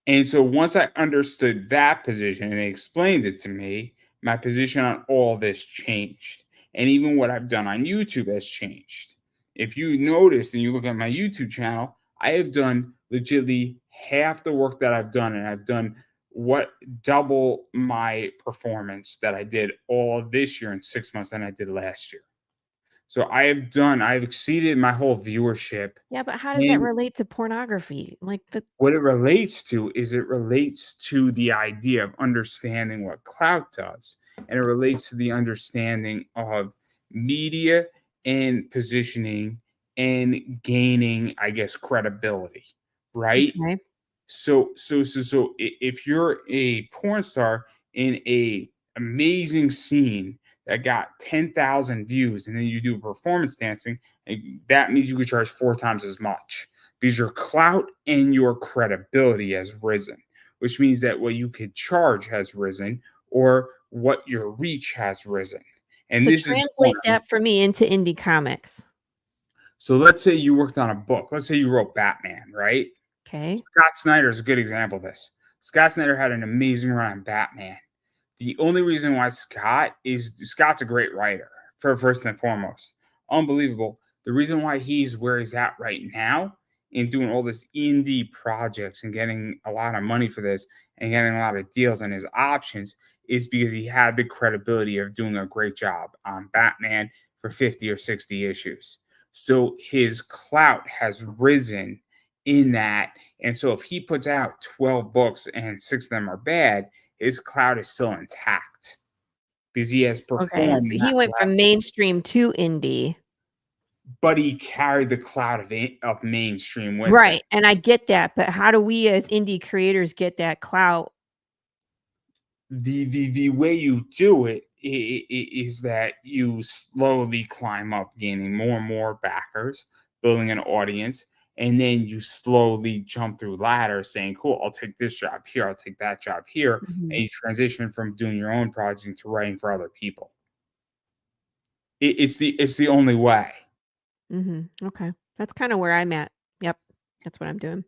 And so once I understood that position and they explained it to me, my position on all this changed. And even what I've done on YouTube has changed. If you noticed and you look at my YouTube channel, I have done legitimately half the work that I've done, and I've done what double my performance that I did all of this year in 6 months than I did last year. So I've exceeded my whole viewership. Yeah, but how does that And relate to pornography? Like the what it relates to is it relates to the idea of understanding what clout does. And it relates to the understanding of media and positioning and gaining, I guess, credibility, right? okay. If you're a porn star in a amazing scene that got 10,000 views and then you do performance dancing, that means you could charge 4 times as much because your clout and your credibility has risen, which means that what you could charge has risen or what your reach has risen. And So this is translate that for me into indie comics. so let's say you worked on a book. Let's say you wrote Batman, right? Okay. Scott Snyder is a good example of this. Scott Snyder had an amazing run on Batman. The only reason why Scott's a great writer, for first and foremost. Unbelievable. The reason why he's where he's at right now in doing all this indie projects and getting a lot of money for this and getting a lot of deals and his options is because he had the credibility of doing a great job on Batman for 50 or 60 issues. So his clout has risen in that. And so if he puts out 12 books and 6 of them are bad, his cloud is still intact because he has Okay. performed But he that went level, from mainstream to indie. but he carried the cloud of mainstream with him. Right. And I get that, but how do we as indie creators get that clout? The way you do it is that you slowly climb up, gaining more and more backers, building an audience, and then you slowly jump through ladders saying, cool, I'll take this job here, I'll take that job here, and Mhm. you transition from doing your own project to writing for other people. It's the only way. Mhm. Okay. That's kinda where I'm at. Yep. That's what I'm doing.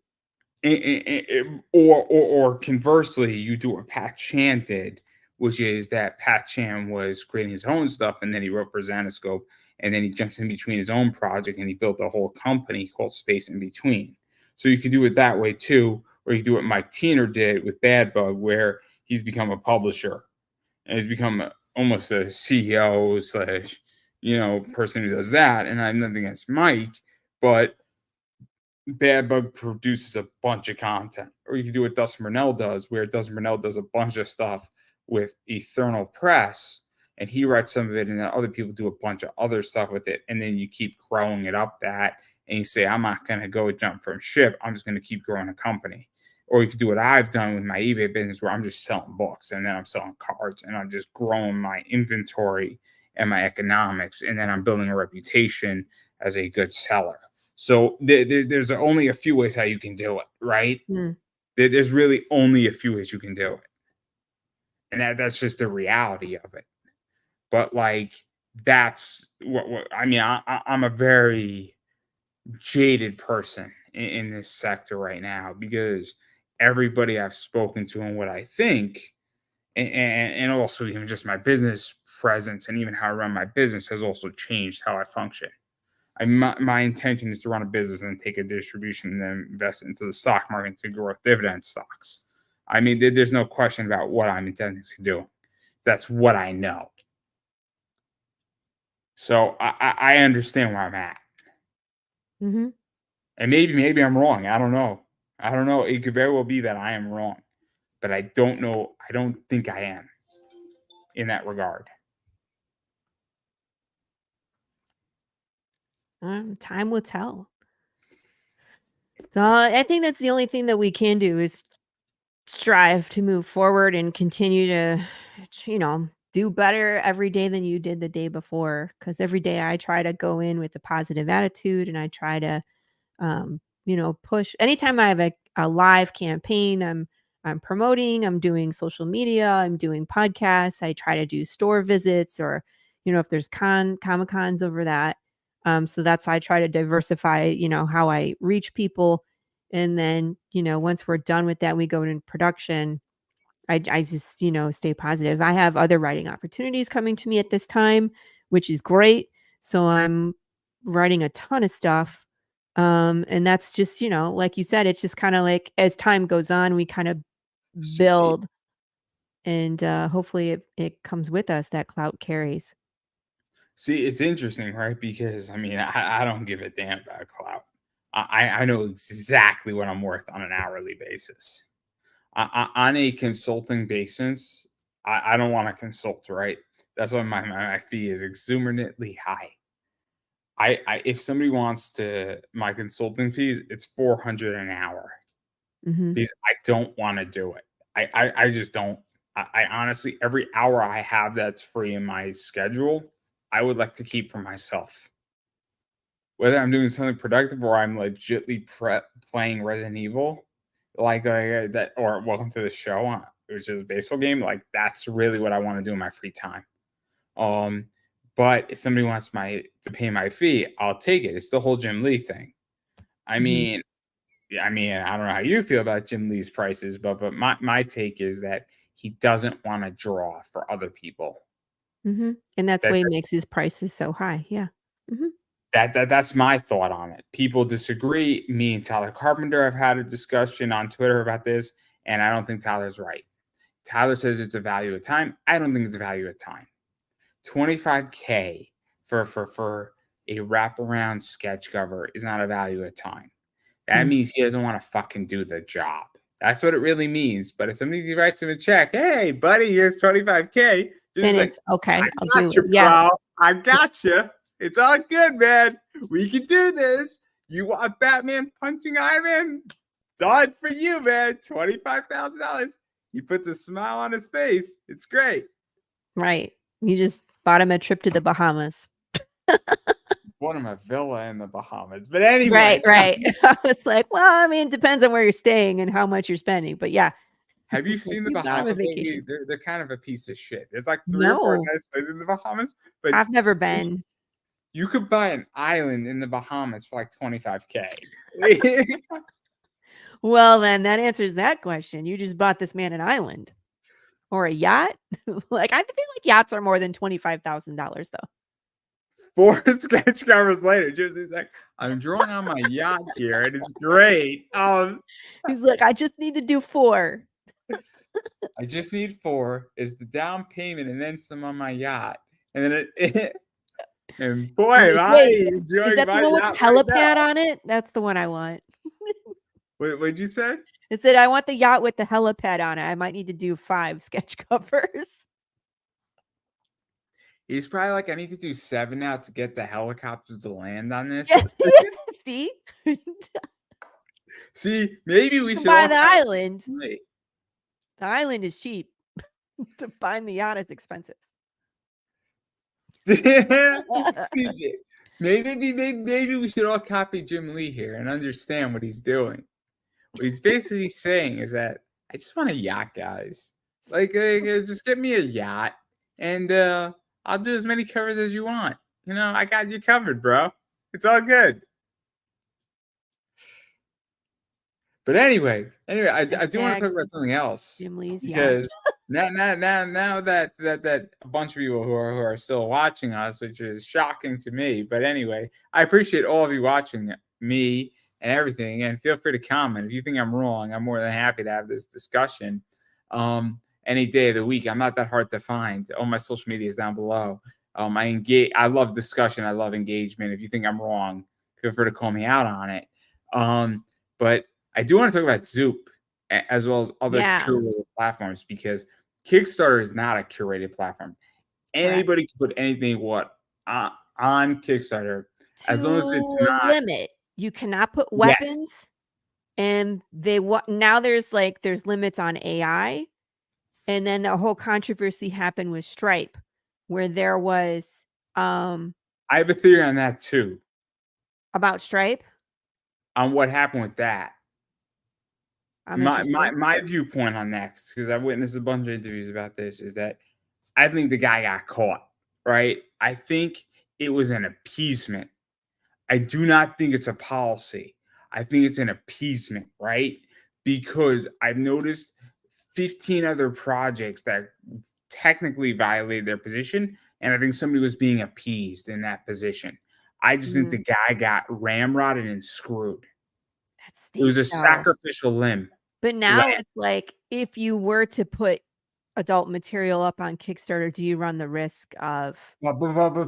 Or conversely, you do what Pat Chan did, which is that Pat Chan was creating his own stuff, and then he wrote for Xanoscope, and then he jumps in between his own project, and he built a whole company called Space in Between. So you could do it that way too, or you could do what Mike Tiener did with Bad Bug, where he's become a publisher and he's become almost a CEO slash, person who does that. And I have nothing against Mike, but Bad Bug produces a bunch of content. Or you can do what Dustin Burnell does, where Dustin Burnell does a bunch of stuff with Eternal Press, and he writes some of it, and then other people do a bunch of other stuff with it, and then you keep growing it up that, and you say, I'm not going to go jump from ship. I'm just going to keep growing a company. Or you could do what I've done with my eBay business, where I'm just selling books, and then I'm selling cards, and I'm just growing my inventory and my economics, and then I'm building a reputation as a good seller. So there's only a few ways how you can do it, right? Mm. There's really only a few ways you can do it, and that's just the reality of it. But like that's what I mean. I'm a very jaded person in this sector right now because everybody I've spoken to and what I think, and also even just my business presence and even how I run my business has also changed how I function. My intention is to run a business and take a distribution and then invest into the stock market to grow dividend stocks. I mean, there's no question about what I'm intending to do. That's what I know. So I understand where I'm at, Mhm. and maybe I'm wrong. I don't know. I don't know. It could very well be that I am wrong, but I don't know. I don't think I am in that regard. Time will tell. So, I think that's the only thing that we can do is strive to move forward and continue to, do better every day than you did the day before. Because every day I try to go in with a positive attitude and I try to push anytime I have a live campaign, I'm promoting, I'm doing social media, I'm doing podcasts, I try to do store visits or, if there's comic cons over that. So that's I try to diversify, how I reach people. And then, once we're done with that, we go into production. I just, stay positive. I have other writing opportunities coming to me at this time, which is great. So I'm writing a ton of stuff. And that's just, like you said, it's just kind of like as time goes on, we kind of See, build and hopefully it comes with us that clout carries. See, it's interesting, right? Because I mean, I don't give a damn about clout. I know exactly what I'm worth on an hourly basis. On a consulting basis, I don't want to consult, right? That's why my fee is exuberantly high. If somebody wants to my consulting fees, it's 400 an hour Mhm. because I don't want to do it. I just don't. I honestly, every hour I have that's free in my schedule, I would like to keep for myself. Whether I'm doing something productive or I'm legitly playing Resident Evil, like that, or Welcome to the Show, which is a baseball game, like that's really what I want to do in my free time. Um, but if somebody wants to pay my fee, I'll take it. It's the whole Jim Lee thing. I Mhm. mean, yeah, I mean, I don't know how you feel about Jim Lee's prices, but my take is that he doesn't want to draw for other people. Mhm. And that's That why he makes his prices so high. Yeah. Mhm. that's my thought on it. People disagree. Me and Tyler Carpenter have had a discussion on Twitter about this, and I don't think Tyler's right. Tyler says it's a value of time. I don't think it's a value of time. 25K for a wraparound sketch cover is not a value of time. That Mm. means he doesn't want to fucking do the job. That's what it really means. But if somebody writes him a check, hey, buddy, here's 25K, Then just like, it's okay. I I'll do got it. you, Yeah. bro. I got you. It's all good, man. We can do this. You want Batman punching Ivan? Done for you, man. $25,000. He puts a smile on his face. It's great. Right. You just bought him a trip to the Bahamas. Bought him a villa in the Bahamas. But anyway, Right, right. I was like, well, I mean, it depends on where you're staying and how much you're spending. But yeah, have you like seen the you bought him a Bahamas lately? vacation. They're kind of a piece of shit. There's like 3 or 4 No, nice places in the Bahamas, but I've never been. you could buy an island in the Bahamas for like 25K. Well, then that answers that question. You just bought this man an island or a yacht. Like I feel like yachts are more than $25,000 though. 4 sketch covers later, Jersey's like, I'm drawing on my yacht here. It is great. He's like, I just need to do 4. I just need 4 is the down payment and then some on my yacht. And then and boy, He's am like, I wait, is enjoying that the my one with the yacht right helipad now. on it? That's the one I want. What'd you say? I said, I want the yacht with the helipad on it. I might need to do 5 sketch covers. He's probably like, I need to do 7 now to get the helicopter to land on this. Yeah. See? See, maybe You we can should buy all the copy island. Lee. The island is cheap. To find the yacht is expensive. See, maybe we should all copy Jim Lee here and understand what he's doing. What he's basically saying is that I just want a yacht, guys. Just get me a yacht, and I'll do as many covers as you want. You know, I got you covered, bro. It's all good. But anyway, I do want to Hashtag talk about something else Jim Lee's yacht. because now that a bunch of people who are still watching us, which is shocking to me. But anyway, I appreciate all of you watching me and everything, and feel free to comment if you think I'm wrong. I'm more than happy to have this discussion any day of the week. I'm not that hard to find. All my social media is down below. I engage. I love discussion. I love engagement. If you think I'm wrong, feel free to call me out on it. But I do want to talk about Zoop as well as other Yeah. curated platforms because Kickstarter is not a curated platform. Correct. Anybody can put anything on Kickstarter as long as it's To a not. limit. You cannot put Yes, weapons and now there's limits on AI. And then the whole controversy happened with Stripe where there was um I have a theory on that too, about Stripe. on what happened with that. I'm My my interested. my viewpoint on that, because I've witnessed a bunch of interviews about this, is that I think the guy got caught. Right? I think it was an appeasement. I do not think it's a policy. I think it's an appeasement, right? Because I've noticed 15 other projects that technically violated their position, and I think somebody was being appeased in that position. I just think Mm, the guy got ramrodded and screwed. that It was stinks a though. sacrificial limb. But Lamb. now it's like if you were to put adult material up on Kickstarter, do you run the risk of But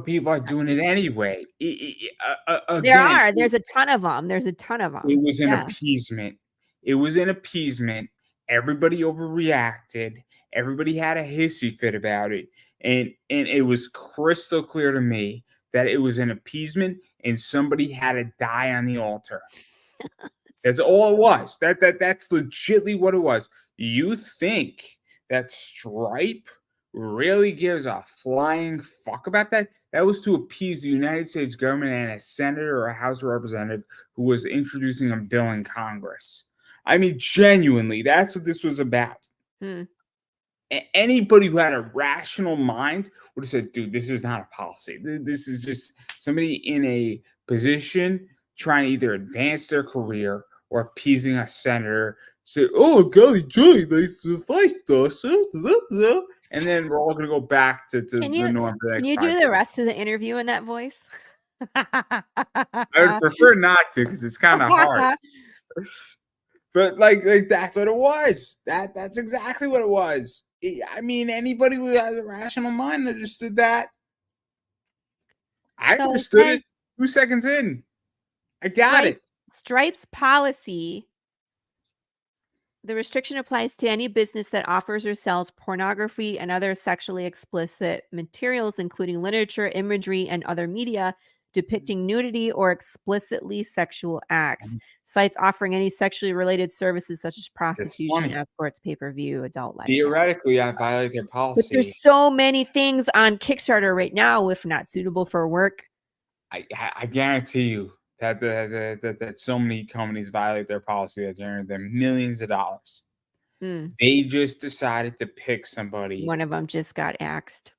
people are doing it anyway. There Again, are, there's a ton of them. There's a ton of it them. was an Yeah. appeasement. It was an appeasement. Everybody overreacted. Everybody had a hissy fit about it. And it was crystal clear to me that it was an appeasement and somebody had to die on the altar. That's all it was. That's legitly what it was. You think that Stripe really gives a flying fuck about that? That was to appease the United States government and a senator or a House representative who was introducing a bill in Congress. I mean, genuinely, that's what this was about. Hmm. Anybody who had a rational mind would have said, dude, this is not a policy. This is just somebody in a position trying to either advance their career or appeasing a senator. Say, oh, golly, Joey, nice to fight us. And then we're all going to go back to Can the you norm for the can next you 5 do the years. rest of the interview in that voice? I would prefer not to because it's kind of hard. But like that's what it was. That's exactly what it was. I mean, anybody who has a rational mind understood that. I So it understood it says 2 seconds in. I got it. Stripe's policy, the restriction applies to any business that offers or sells pornography and other sexually explicit materials, including literature, imagery, and other media depicting nudity or explicitly sexual acts. Sites offering any sexually related services such as It's prostitution, funny. escorts, pay-per-view, adult live chat. Theoretically, I violate their But there's policy. so many things on Kickstarter right now, if not suitable for work. I guarantee you that so many companies violate their policy that generate them millions of dollars. Mm. They just decided to pick somebody. One of them just got axed.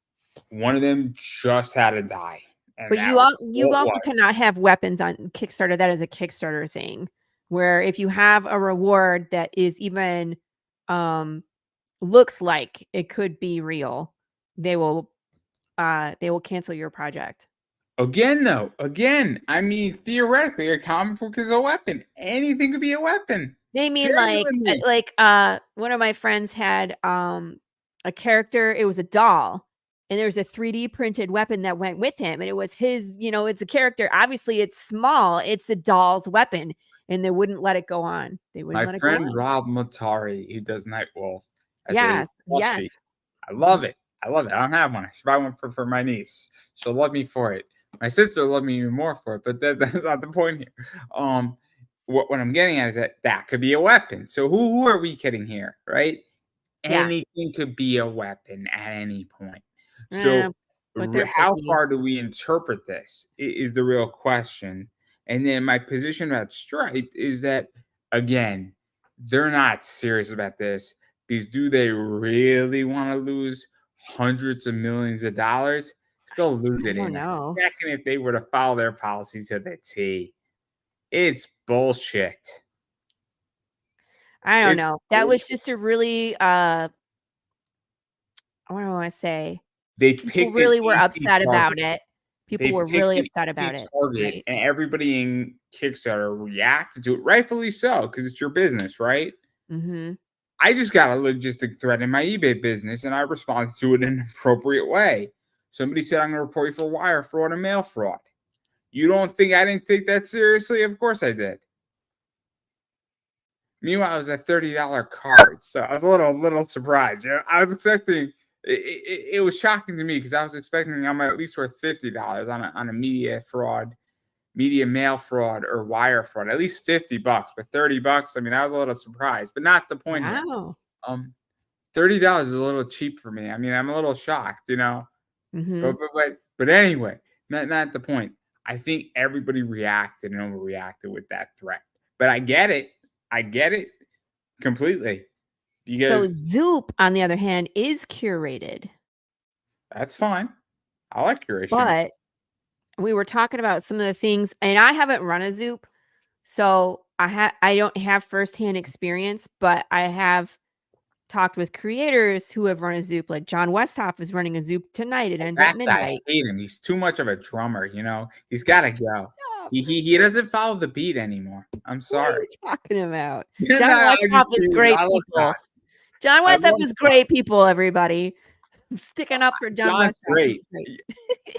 One of them just had to die. And But that you was you all it also was. cannot have weapons on Kickstarter. That is a Kickstarter thing, where if you have a reward that is even looks like it could be real, they will cancel your project. Again, though, I mean, theoretically, a comic book is a weapon. Anything could be a weapon. They mean Genuinely. one of my friends had a character, it was a doll, and there was a 3D printed weapon that went with him, and it was his, it's a character. Obviously, it's small, it's a doll's weapon, and they wouldn't let it go on. They wouldn't My let it go friend on. Rob Matari, who does Nightwolf, as a Yes, plushie. yes. I love it. I love it. I don't have one. I should buy one for my niece. She'll love me for it. My sister will love me even more for it, but that's not the point here. What I'm getting at is that could be a weapon. So who are we kidding here, right? Yeah. Anything could be a weapon at any point. Eh, So but they're how picky. far do we interpret this is the real question. And then my position about Stripe is that, again, they're not serious about this because do they really want to lose hundreds of millions of dollars? Still lose I it don't in a know. second if they were to follow their policy to the T. It's bullshit. I don't It's know. That was bullshit. just a really what do I wanna say? They People picked an really were easy upset target. about it. People They were picked really an upset easy about it, target, right? and everybody in Kickstarter reacted to it, rightfully so, because it's your business, right? Mhm. I just got a logistic threat in my eBay business, and I responded to it in an appropriate way. Somebody said, I'm going to report you for wire fraud and mail fraud. You don't think I didn't take that seriously? Of course I did. Meanwhile, it was a $30 card, so I was a little surprised. I was expecting it was shocking to me because I was expecting I'm at least worth $50 on a media mail fraud or wire fraud, at least $50, but $30. I mean, I was a little surprised, but not the point here. Wow. $30 is a little cheap for me. I mean, I'm a little shocked, Mhm. but anyway, not the point. I think everybody reacted and overreacted with that threat, but I get it. I get it completely So because Zoop, on the other hand, is curated, that's fine. I like curation. but we were talking about some of the things, and I haven't run a Zoop, so I don't have firsthand experience, but I have talked with creators who have run a Zoop, like John Westhoff is running a Zoop tonight. It The ends at fact I midnight. hate him. He's too much of a drummer. He's got to go. Stop. He doesn't follow the beat anymore. I'm What are you sorry. talking about? No, John I Westhoff just is tease. great, I love John. people. John I Westep love is great, people, everybody. I'm sticking up for John John's Westep. He's great. great.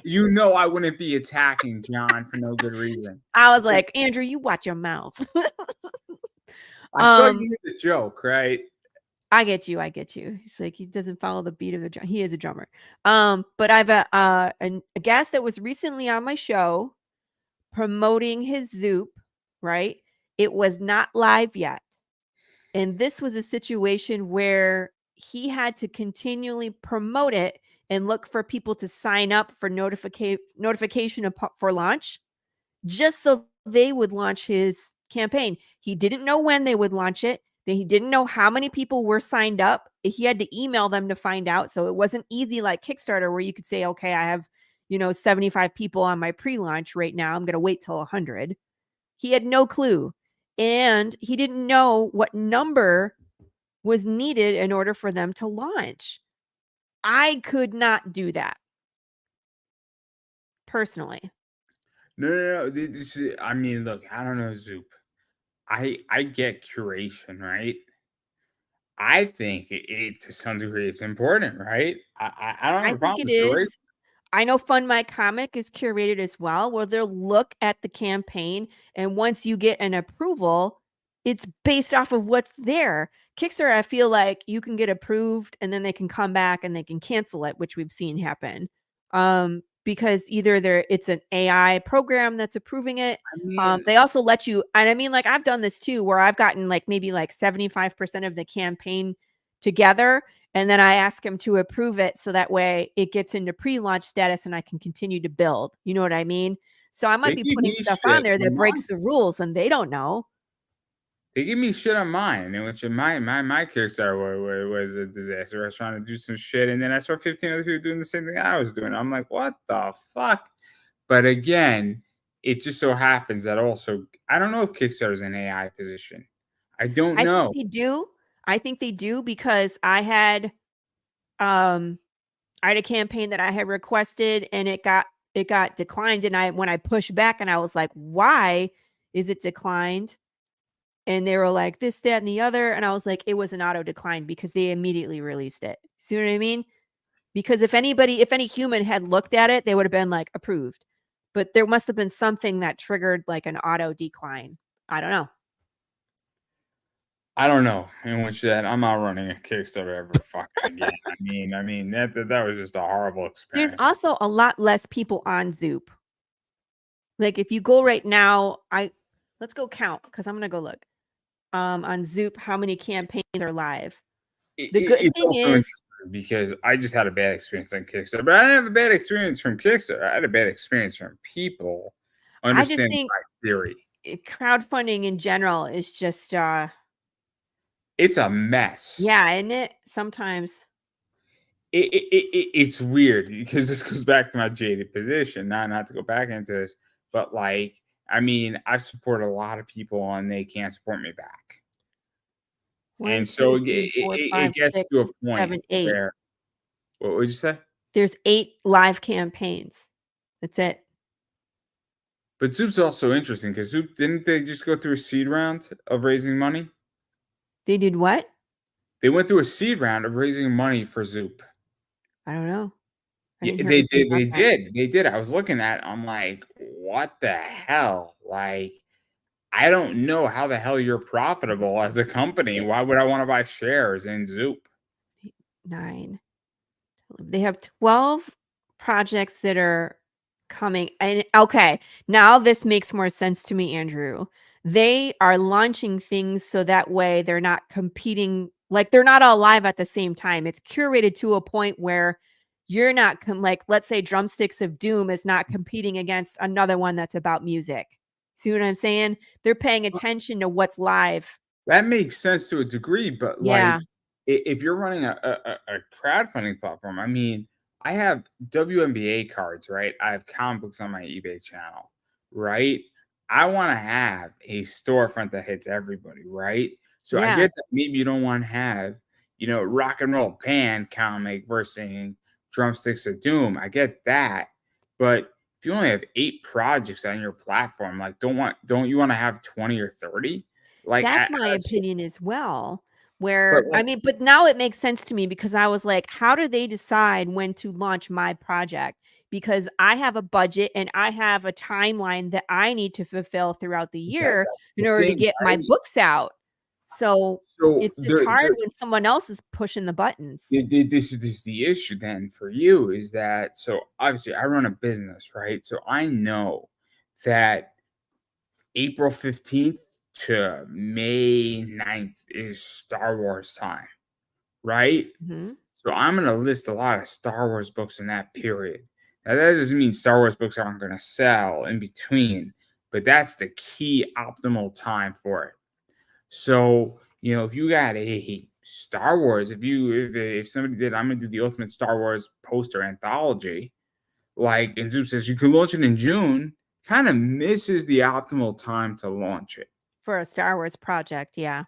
You know I wouldn't be attacking John for no good reason. I was like, "Andrew, you watch your mouth." I thought Um, you knew the joke, right? I get you, I get you. He's like, he doesn't follow the beat of a drum. He is a drummer. But I've a guest that was recently on my show promoting his Zoop, right? It was not live yet. And this was a situation where he had to continually promote it and look for people to sign up for notification for launch just so they would launch his campaign. He didn't know when they would launch it. He didn't know how many people were signed up. He had to email them to find out. So it wasn't easy like Kickstarter where you could say, okay, I have, 75 people on my pre-launch right now. I'm going to wait till 100. He had no clue. And he didn't know what number was needed in order for them to launch. I could not do that personally. No. I mean, look, I don't know, Zoop. I get curation, right? I think it to some degree it's important, right? I don't have I a think problem it with curation. is. I know Fund My Comic is curated as well, where they'll look at the campaign, and once you get an approval, it's based off of what's there. Kickstarter, I feel like you can get approved and then they can come back and they can cancel it, which we've seen happen. Because either it's an AI program that's approving it. I mean, They also let you, and I mean, like I've done this too, where I've gotten like maybe like 75% of the campaign together and then I ask him to approve it so that way it gets into pre-launch status and I can continue to build. You know what I mean? So I might they be give putting me stuff on shit there on that breaks mine. the rules and they don't know. They give me shit on mine, in which my Kickstarter was a disaster. I was trying to do some shit, and then I saw 15 other people doing the same thing I was doing. I'm like, what the fuck? But again, it just so happens that also I don't know if Kickstarter's an AI position. I don't I think know. they do. I think they do because um I had a campaign that I had requested and it got declined and I when I pushed back and I was like, "Why is it declined?" And they were like, "This, that, and the other." And I was like, "It was an auto decline because they immediately released it." See what I mean? Because if any human had looked at it, they would have been like approved. But there must have been something that triggered like an auto decline. I don't know. I don't know. In which that I'm not running a Kickstarter ever fucking again. I mean that was just a horrible There's experience. also a lot less people on Zoop. Like if you go right now, I let's go count because I'm gonna go look. On Zoop, how many campaigns are live? The good It's thing also is interesting because I just had a bad experience on Kickstarter, but I didn't have a bad experience from Kickstarter. I had a bad experience from people I just understanding think my theory. crowdfunding in general is just It's a mess. yeah, isn't it? Sometimes. It's weird because this goes back to my jaded position. Not to go back into this, but like I mean, I've supported a lot of people and they can't support me back. One, And so two, three, four, it five, gets six, to a point seven, eight. where what would you say? There's 8 live campaigns. That's it. But Zoop's also interesting because Zoop didn't they just go through a seed round of raising money? They did what? They went through a seed round of raising money for Zoop. I don't know. I Yeah, didn't hear they anything did, about they that. did, they did. I was looking at it, I'm like, "What the hell?" Like, I don't know how the hell you're profitable as a company. Yeah, Why would I wanna buy shares in Zoop? 9. They have 12 projects that are coming and okay, now this makes more sense to me, Andrew. They are launching things so that way they're not competing like, they're not all live at the same time. It's curated to a point where you're not like, let's say Drumsticks of Doom is not competing against another one that's about music. See what I'm saying? They're paying attention to what's live. That makes sense to a degree, but, like, Yeah. if you're running a crowdfunding platform, I mean, I have WNBA cards, right? I have comic books on my eBay channel, right? I wanna have a storefront that hits everybody, right? So I Yeah. get that maybe you don't wanna have, Rock and Roll Band comic versus Drumsticks of Doom. I get that, but if you only have 8 projects on your platform, like, don't you wanna have 20 or 30? Like, That's I my so opinion as well. But, Where like I mean, but now it makes sense to me because I was like, "How do they decide when to launch my project?" Because I have a budget and I have a timeline that I need to fulfill throughout the year that's in the order to thing, get my right? books out. So, So, it's just hard when someone else is pushing the buttons. this is the issue then for you is that so, obviously, I run a business, right? So, I know that April 15th to May 9th is Star Wars time, right? Mhm. So I'm gonna list a lot of Star Wars books in that period. Now that doesn't mean Star Wars books aren't gonna sell in between, but that's the key optimal time for it. So, if you got a Star Wars, if somebody did, I'm gonna do the Ultimate Star Wars poster anthology, like, and Zoom says you could launch it in June, kind of misses the optimal time to launch it. For a Star Wars project, yeah.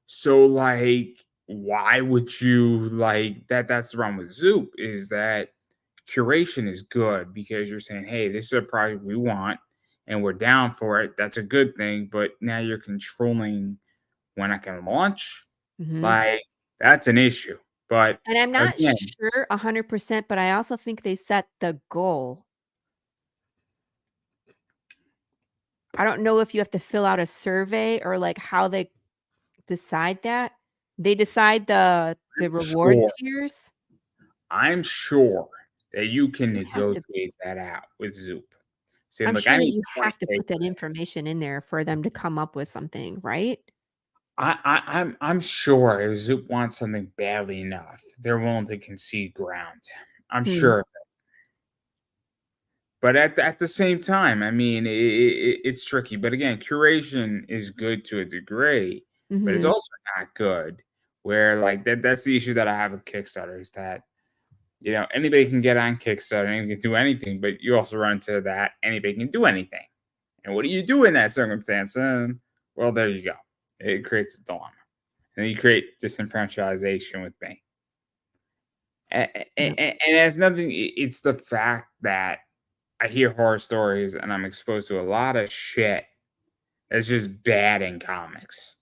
So, like, why would you like that? That's the problem with Zoop is that curation is good because you're saying, hey, this is a project we want and we're down for it. That's a good thing. But now you're controlling when I can launch. Mhm. Like, that's an issue. But And I'm not again, sure 100%, but I also think they set the goal. I don't know if you have to fill out a survey or, like, how they decide that. They decide the reward sure, tiers? I'm sure that you can You have to negotiate that out with Zoop. Saying, I'm look, sure I that need you have to 20K put that information in there for them to come up with something, right? I'm sure if Zoop wants something badly enough, they're willing to concede ground. I'm Hmm. sure of it. But at the same time, I mean, it's tricky. But again, curation is good to a degree, but it's Mhm. also not good. Where like that's the issue that I have with Kickstarter is that anybody can get on Kickstarter and can do anything, but you also run into that anybody can do anything. And what do you do in that circumstance? Well, there you go. It creates a dilemma. And you create disenfranchisation with me. Yep. And it has nothing it's the fact that I hear horror stories and I'm exposed to a lot of shit that's just bad in comics.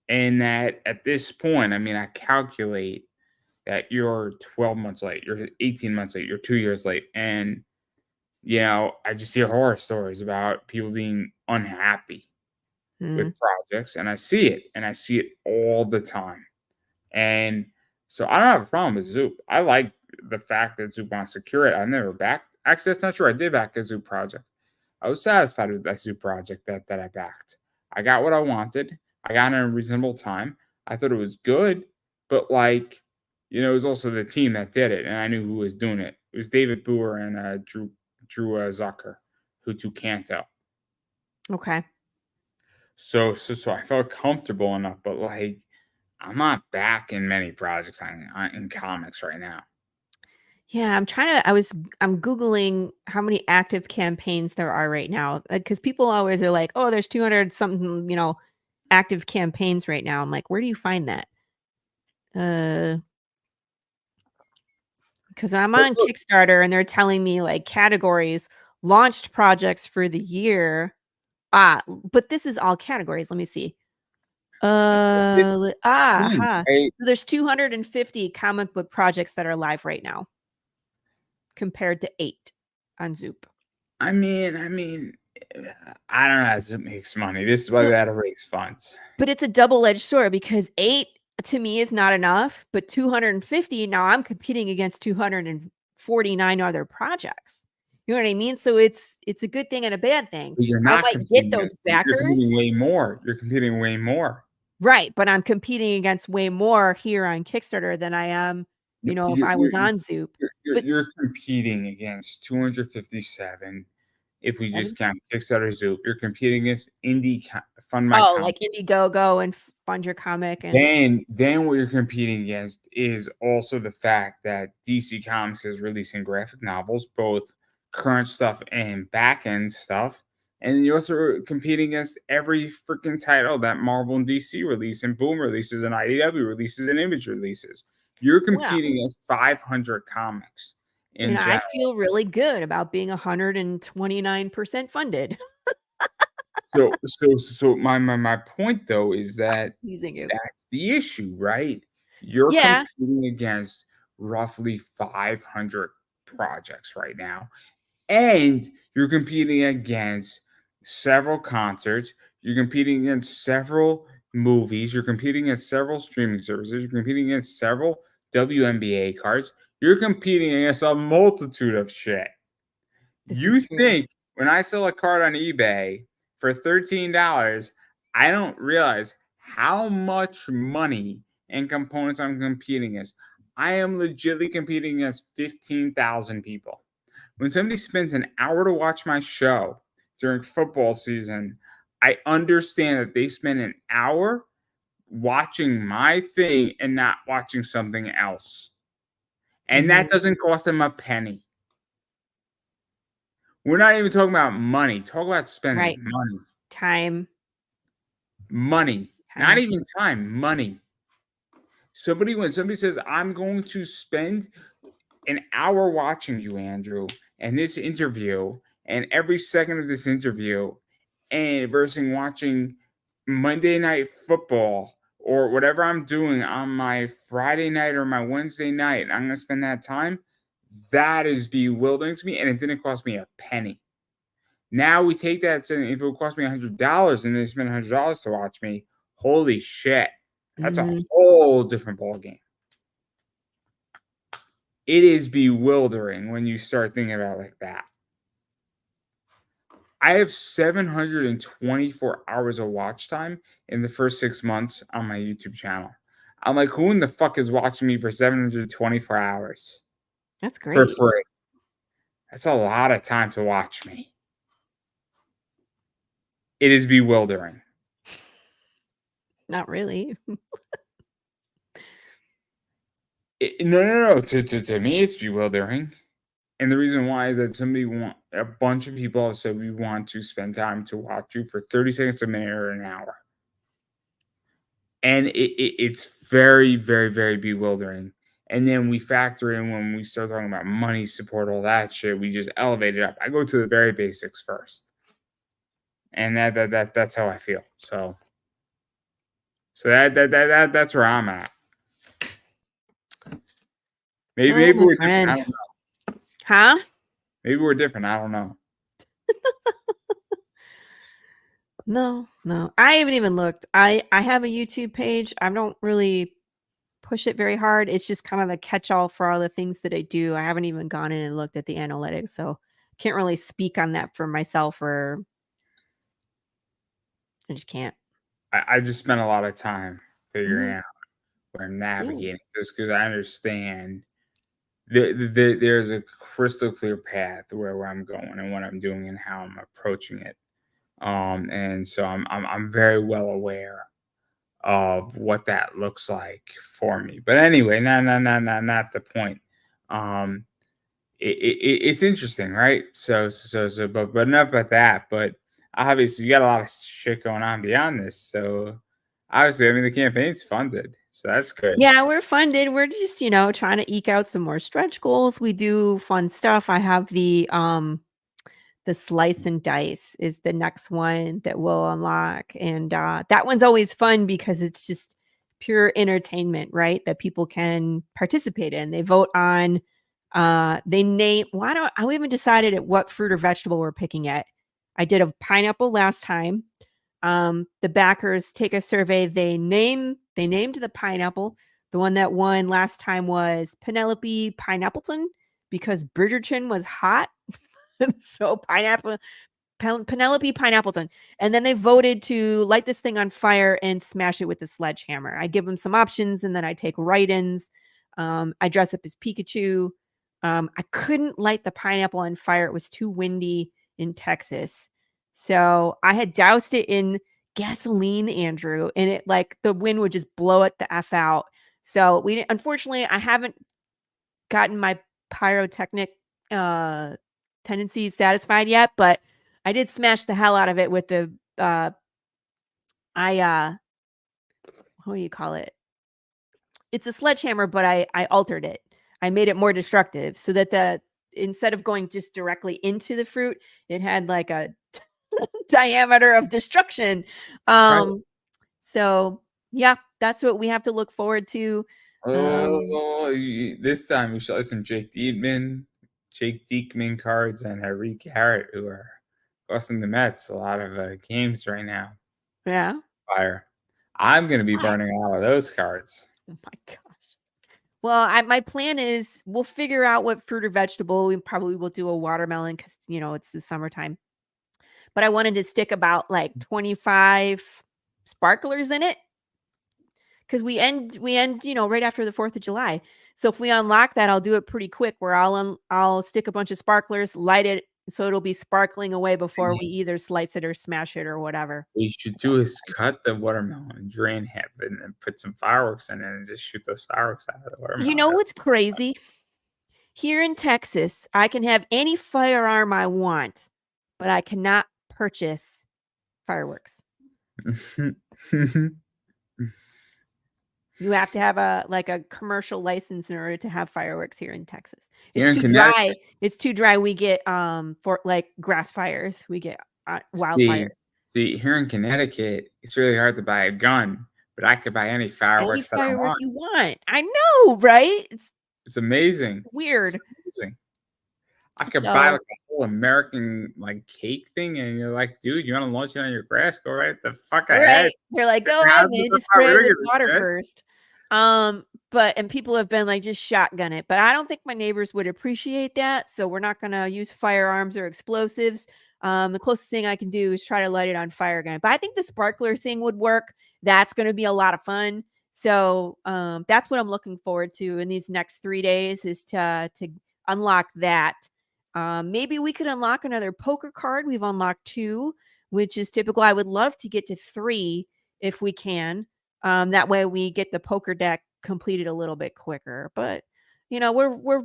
And that at this point, I mean, I calculate that you're 12 months late, you're 18 months late, you're 2 years late, and, I just hear horror stories about people being unhappy with Mhm. projects, and I see it, and I see it all the time. And so I don't have a problem with Zoop. I like the fact that Zoop wants to curate. I never backed. Actually, that's not true. I did back a Zoop project. I was satisfied with that Zoop project that I backed. I got what I wanted. I got it in a reasonable time. I thought it was good, but it was also the team that did it, and I knew who was doing it. It was David Boer and Drew Zucker, who took Kanto. Okay. So I felt comfortable enough, but I'm not back in many projects in comics right now. Yeah, I'm Googling how many active campaigns there are right now, because people always are like, "Oh, there's 200 something, active campaigns right now." I'm like, "Where do you find that?" Uh, because I'm But on look, Kickstarter and they're telling me, like, categories, launched projects for the year. Ah, but this is all categories, let me see. this is the thing, Huh. right? So there's 250 comic book projects that are live right now compared to 8 on Zoop. I don't know how it makes money. This is why we Well, gotta raise funds. but it's a double-edged sword because 8 to me is not enough, but 250, now I'm competing against 249 other projects. You know what I mean? So it's a good thing and a bad thing. But you're I not might get competing those against me. You're competing backers. way more. You're competing way more. Right, but I'm competing against way more here on Kickstarter than I am, You if you I was you on Zoop. you're But you're competing against 257 if we just 7? count Kickstarter Zoop. You're competing against Fund My Oh, Comic. like Indiegogo and Fund Your Comic and Then what you're competing against is also the fact that DC Comics is releasing graphic novels, both current stuff and back end stuff. And you're also competing against every freaking title that Marvel and DC release, and Boom releases, and IDW releases, and Image releases. You're well, competing against 500 comics in I general. feel really good about being 129% funded. So my point though is that Teasing you. that's the issue, right? You're Yeah. competing against roughly 500 projects right now, and you're competing against several concerts, you're competing against several movies, you're competing against several streaming services, you're competing against several WNBA cards, you're competing against a multitude of shit. This is You true. think when I sell a card on eBay for $13, I don't realize how much money and components I'm competing against. I am legitimately competing against 15,000 people. When somebody spends an hour to watch my show during football season, I understand that they spend an hour watching my thing and not watching something else. And Mhm. that doesn't cost them a penny. We're not even talking about money. Talk about spending Right. money. Time. Money. Not Time. even time, money. When somebody says, I'm going to spend an hour watching you, Andrew, and this interview, and every second of this interview, and versus watching Monday Night Football or whatever I'm doing on my Friday night or my Wednesday night, and I'm going to spend that time, that is bewildering to me, and it didn't cost me a penny. Now we take that, and if it would cost me $100 and they spend $100 to watch me, holy shit, that's a Mhm. whole different ballgame. It is bewildering when you start thinking about it like that. I have 724 hours of watch time in the first 6 months on my YouTube channel. I'm like, who in the fuck is watching me for 724 hours That's for great. free? That's a lot of time to watch me. It is bewildering. Not really. No. To me, it's bewildering. And the reason why is that a bunch of people have said we want to spend time to watch you for 30 seconds, a minute, or an hour. And it's very, very, very bewildering. And then we factor in when we start talking about money, support, all that shit, we just elevate it up. I go to the very basics first. And that's how I feel. So that's where I'm at. Oh, Maybe my we're different. I friend. don't know. Huh? Maybe we're different. I don't know. No, no. I haven't even looked. I have a YouTube page. I don't really push it very hard. It's just kind of the catch-all for all the things that I do. I haven't even gone in and looked at the analytics, so can't really speak on that for myself, or I just can't. I just spent a lot of time figuring Mhm. out where I'm Yeah. navigating this because I understand there's a crystal clear path where I'm going and what I'm doing and how I'm approaching it. And so I'm very well aware of what that looks like for me. But anyway, not the point. Um, it's interesting, right? But enough about that. But obviously, you got a lot of shit going on beyond this. So obviously, I mean, the campaign's funded, so that's good. Yeah, we're funded. We're just, trying to eke out some more stretch goals. We do fun stuff. I have the slice and dice is the next one that we'll unlock, and, that one's always fun because it's just pure entertainment, right, that people can participate in. They vote on, they name well, we haven't decided at what fruit or vegetable we're picking yet. I did a pineapple last time. The backers take a survey, they named the pineapple. The one that won last time was Penelope Pineappleton because Bridgerton was hot. So Penelope Pineappleton, and then they voted to light this thing on fire and smash it with a sledgehammer. I give them some options, and then I take write-ins. I dress up as Pikachu. I couldn't light the pineapple on fire. It was too windy in Texas. So I had doused it in gasoline, Andrew, and it the wind would just blow it the F out. So unfortunately, I haven't gotten my pyrotechnic uh tendencies satisfied yet, but I did smash the hell out of it with the I what do you call it? It's a sledgehammer, but I altered it. I made it more destructive so that the instead of going just directly into the fruit, it had like a diameter of destruction. Right. So yeah, that's what we have to look forward to. Oh, this time we should have some Jake Diekman cards and Harry Garrett, who are costing the Mets a lot of games right now. Yeah. Fire. I'm gonna be Wow. burning a lot of those cards. Oh my gosh. Well, my plan is we'll figure out what fruit or vegetable. We probably will do a watermelon because it's the summertime. But I wanted to stick about like 25 sparklers in it because we end right after the 4th of July. So if we unlock that, I'll do it pretty quick where I'll stick a bunch of sparklers, light it so it'll be sparkling away before we either slice it or smash it or whatever. What you should do is cut the watermelon and drain half it and then put some fireworks in it and just shoot those fireworks out of the You watermelon. know what's crazy? Here in Texas, I can have any firearm I want, but I cannot purchase fireworks. You have to have a commercial license in order to have fireworks here in Texas. Here It's in too Connecticut, dry. It's too dry. We get for like grass fires. We get see wildfires. see, here in Connecticut, it's really hard to buy a gun, but I could buy any Any fireworks that I firework want. you want. I know, right? It's It's amazing. It's weird. amazing. I could buy, So like, a whole American, like, cake thing, and you're like, "Dude, you wanna launch it on your grass? Go right the fuck ahead. right. They're like, Your "Go ahead, house is man. a Just spray it fire, with give a water shit." first." And people have been like, "Just shotgun it." But I don't think my neighbors would appreciate that, so we're not gonna use firearms or explosives. The closest thing I can do is try to light it on fire again. But I think the sparkler thing would work. That's gonna be a lot of fun. So, that's what I'm looking forward to in these next 3 days is to unlock that. Maybe we could unlock another poker card. We've unlocked 2, which is typical. I would love to get to 3 if we can. That way we get the poker deck completed a little bit quicker. But we're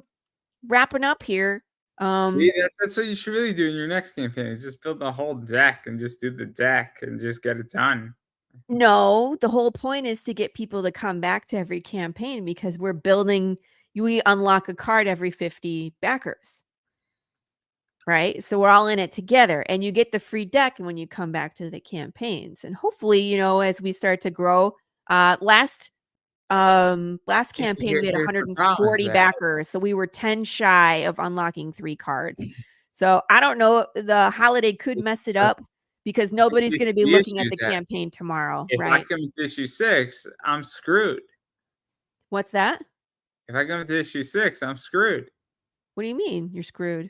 wrapping up here. See, Um, that's what you should really do in your next campaign is just build the whole deck and just do the deck and just get it done. no, the whole point is to get people to come back to every campaign because we unlock a card every 50 backers. Right? So we're all in it together and you get the free deck when you come back to the campaigns. And hopefully, as we start to grow, last campaign we had Here's the problem is 140 that backers, so we were 10 shy of unlocking 3 cards. So I don't know, the holiday could mess it uh, up because nobody's the going to be the looking issue at is the that campaign tomorrow, if I right? come into issue 6, I'm screwed. What's that? If I come into issue 6, I'm screwed. What do you mean you're screwed?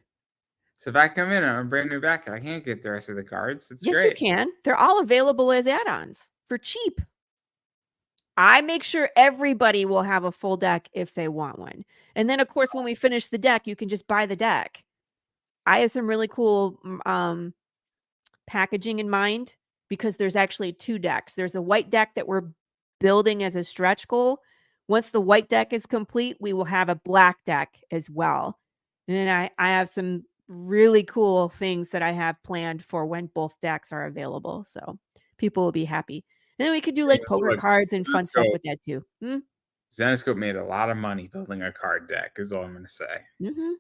So if I come in and I'm a brand new backer, I can't get the rest of the cards. It's Yes, you great. can. They're all available as add-ons for cheap. I make sure everybody will have a full deck if they want one. And then, of course, when we finish the deck, you can just buy the deck. I have some really cool packaging in mind because there's actually 2 decks. There's a white deck that we're building as a stretch goal. Once the white deck is complete, we will have a black deck as well. And I have some really cool things that I have planned for when both decks are available. So people will be happy. And then we could do Hey, like poker look, cards and fun stuff Zenescope with that too. Zenescope made a lot of money building a card deck, is all I'm gonna say. Mm-hmm.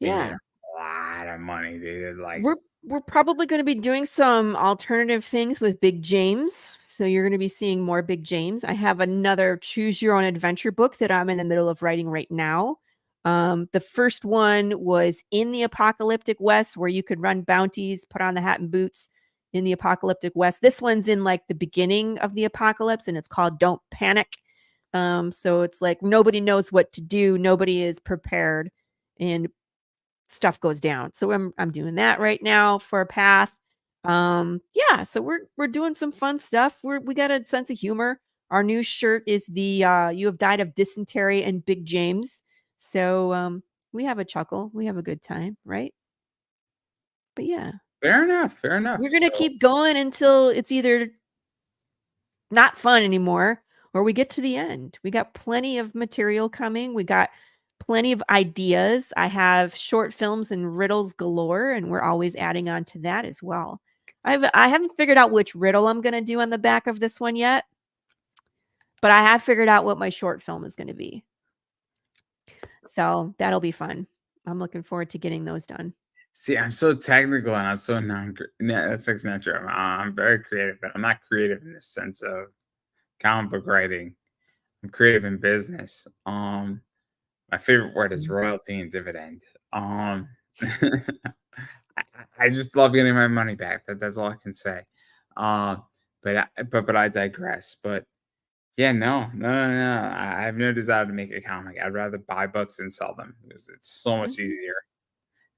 They made Yeah. a lot of money. They did, like, We're probably gonna be doing some alternative things with Big James, so you're gonna be seeing more Big James. I have another choose your own adventure book that I'm in the middle of writing right now. The first one was in the apocalyptic West, where you could run bounties, put on the hat and boots in the apocalyptic West. This one's in like the beginning of the apocalypse, and it's called Don't Panic. So it's like nobody knows what to do, nobody is prepared, and stuff goes down. So I'm doing that right now for a path. Yeah, so we're doing some fun stuff. We got a sense of humor. Our new shirt is the you have died of dysentery and Big James. So we have a chuckle. We have a good time, right? But yeah, fair enough, fair enough. we're gonna So keep going until it's either not fun anymore or we get to the end. We got plenty of material coming. We got plenty of ideas. I have short films and riddles galore, and we're always adding on to that as well. I haven't figured out which riddle I'm going to do on the back of this one yet, but I have figured out what my short film is going to be. So that'll be fun. I'm looking forward to getting those done. See, I'm so technical and I'm so that's actually not true. I'm very creative, but I'm not creative in the sense of comic book writing. I'm creative in business. My favorite word is Mm. royalty and dividend. Um, I just love getting my money back. That's all I can say. But I digress. But yeah, no. I have no desire to make a comic. I'd rather buy books and sell them because it's so much Mhm. easier.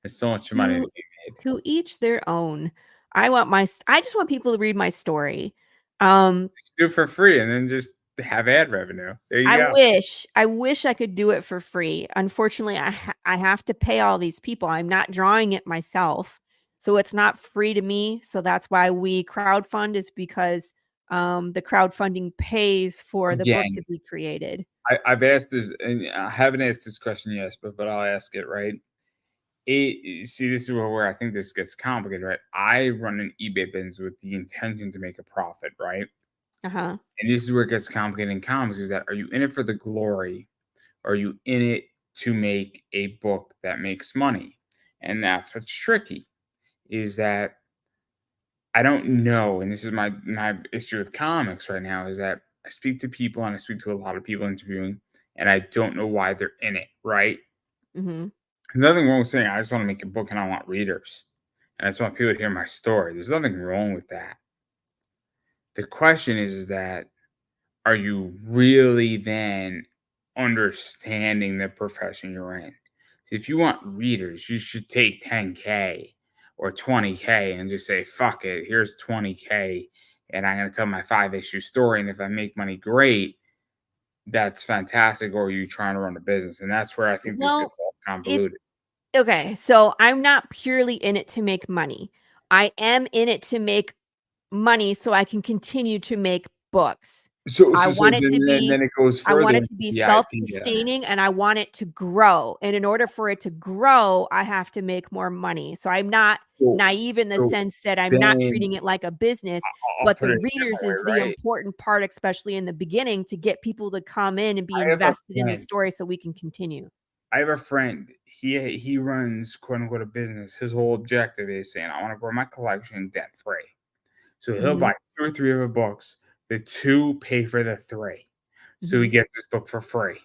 There's so much money to To be made. to each their own. I just want people to read my story. Um, Do it for free and then just have ad revenue. There you go. I wish I could do it for free. Unfortunately, I have to pay all these people. I'm not drawing it myself, so it's not free to me. So that's why we crowdfund is because the crowdfunding pays for the book Again, to be created. I've asked this, and I haven't asked this question yet, but I'll ask it, right? See, this is where I think this gets complicated, right? I run an eBay business with the intention to make a profit, right? Uh-huh. And this is where it gets complicated in comics is that are you in it for the glory? Or are you in it to make a book that makes money? And that's what's tricky is that I don't know, and this is my issue with comics right now is that I speak to people and I speak to a lot of people interviewing, and I don't know why they're in it, right? Mhm. There's nothing wrong with saying I just want to make a book and I want readers. And I just want people to hear my story. There's nothing wrong with that. The question is that are you really then understanding the profession you're in? So if you want readers, you should take 10K or 20K and just say, fuck it, here's 20K. And I'm going to tell my 5 issue story. And if I make money, great. That's fantastic. Or are you trying to run a business? And that's where I think this Well, gets all it's convoluted. okay. So I'm not purely in it to make money. I am in it to make money so I can continue to make books. I So want it to be then it goes I want further it into to be the idea. self-sustaining and I want it to grow, and in order for it to grow, I have to make more money. So I'm not So, naive in the so sense that I'm not then treating it like a business, I'll but put the it a readers different way, is the right? important part, especially in the beginning, to get people to come in and be I have a invested in the friend story so we can continue. I have a friend. He runs quote unquote a business. His whole objective is saying, I want to grow my collection debt free. So he'll Mhm, buy 2 or 3 of the books. The two pay for the three. So he mhm, gets this book for free.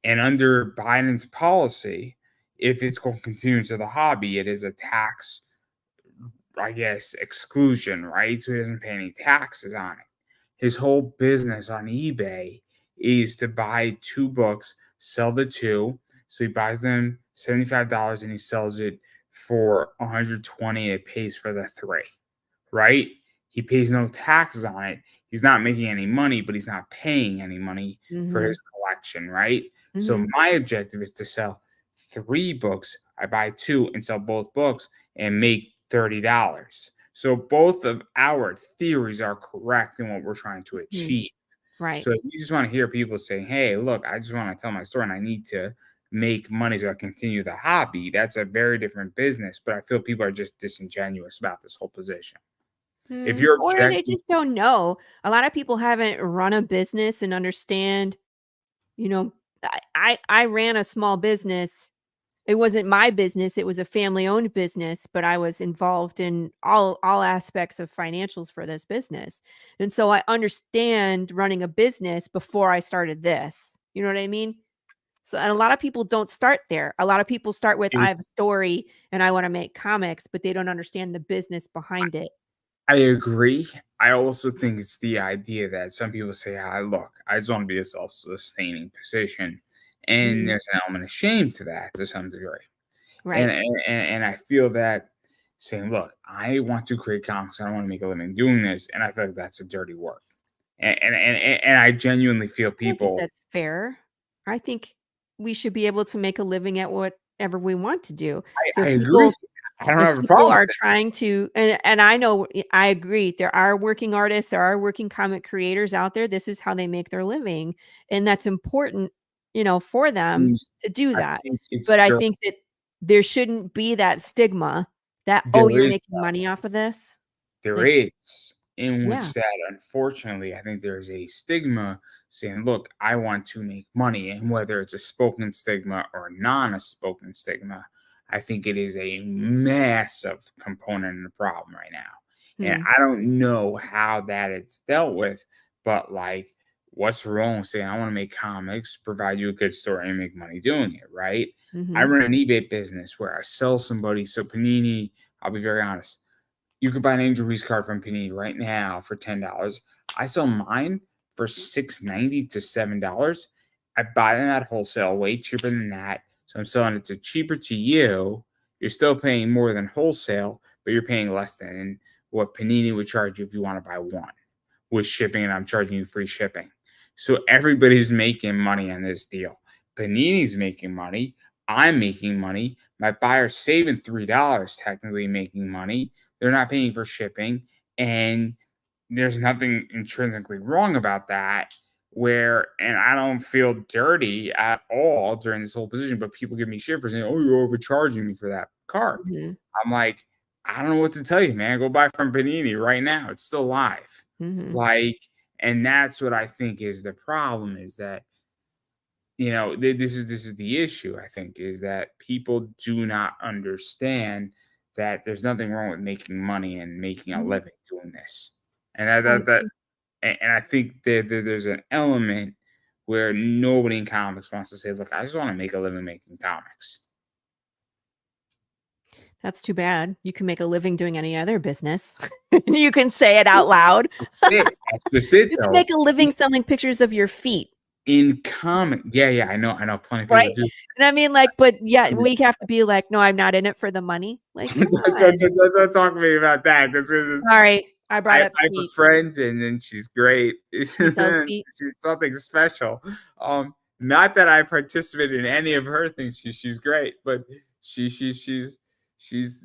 And under Biden's policy, if it's going to continue to the hobby, it is a tax, I guess, exclusion, right? So he doesn't pay any taxes on it. His whole business on eBay is to buy 2 books, sell the two. So he buys them $75 and he sells it for 120. It pays for the three, right? He pays no taxes on it. He's not making any money, but he's not paying any money for mhm, his collection, right? So mhm, my objective is to sell 3 books. I buy two and sell both books and make $30. So both of our theories are correct in what we're trying to mhm. achieve. Right. So if you just want to hear people saying, "Hey, look, I just want to tell my story and I need to make money so I continue the hobby," that's a very different business. But I feel people are just disingenuous about this whole position. If you're Or they objecting just don't know. A lot of people haven't run a business and understand, you know, I ran a small business. It wasn't my business, it was a family-owned business, but I was involved in all aspects of financials for this business. And so I understand running a business before I started this. You know what I mean? So and a lot of people don't start there. A lot of people start with, "I it, have a story and I wanna make comics," but they don't understand the business behind it. I agree. I also think it's the idea that some people say, "I look, I just want to be a self-sustaining position," and Mhm. there's an element of shame to that to some degree. And Right. and I feel that saying, "Look, I want to create comics. I want to make a living doing this," and I feel like that's a dirty work. And I genuinely feel I don't think people. that's fair. I think we should be able to make a living at whatever we want to do. So I agree. I don't if have a people problem with are it. trying to and I know I agree, there are working artists, there are working comic creators out there, this is how they make their living, and that's important, for them Seems to do I that. think it's But I dirt. think that there shouldn't be that stigma that, "Oh, There you're is making money off of this?" There Like, is, in yeah. which that unfortunately, I think there's a stigma saying, "Look, I want to make money," and whether it's a spoken stigma or a non-spoken stigma, I think it is a massive component in the problem right now. And Hmm. I don't know how that it's dealt with, but like, what's wrong with saying I want to make comics, provide you a good story, and make money doing it, right? I Hmm. run an eBay business where I sell somebody. So Panini, I'll be very honest. You could buy an Angel Reese card from Panini right now for $10. I sell mine for $6.90 to $7. I buy them at wholesale, way cheaper than that. So I'm selling it to cheaper to you. You're still paying more than wholesale, but you're paying less than what Panini would charge you if you want to buy one with shipping, and I'm charging you free shipping. So everybody's making money on this deal. Panini's making money. I'm making money. My buyer's saving $3, technically making money. They're not paying for shipping. And there's nothing intrinsically wrong about that. And I don't feel dirty at all during this whole position, but people give me shit for saying, oh, you're overcharging me for that card. Hmm. I'm like, I don't know what to tell you, man. Go buy from Panini right now. It's still live. Hmm. Like, and that's what I think is the problem, is that, this is the issue, I think, is that people do not understand that there's nothing wrong with making money and making a Hmm. living doing this. And I think that there's an element where nobody in comics wants to say, look, I just want to make a living making comics. That's too bad. You can make a living doing any other business. You can say it out loud. That's just it You can though. make a living selling pictures of your feet, In comic, yeah, I know plenty of people right? do. And I mean, like, but yeah, we have to be like, no, I'm not in it for the money. Like, come on. Don't talk to me about that. This is Sorry, I brought up I have a feet. friend, and then she's great. She sells feet. She's something special. Not that I participated in any of her things. She's great, but she's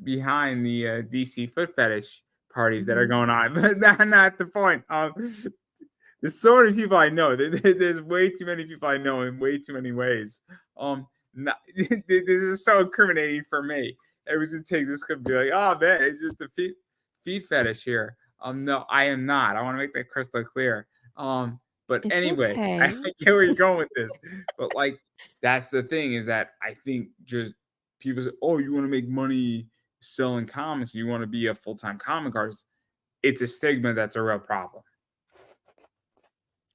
behind the DC foot fetish parties that are Mhm. going on. But not the point. There's so many people I know. There's way too many people I know in way too many ways. This is so incriminating for me. Everything takes this could be like, oh man, it's just a feet fetish here. No, I am not. I want to make that crystal clear. But It's anyway, I okay. get where you're going with this. But like, that's the thing, is that I think just people say, oh, you want to make money selling comics, you want to be a full-time comic artist. It's a stigma that's a real problem.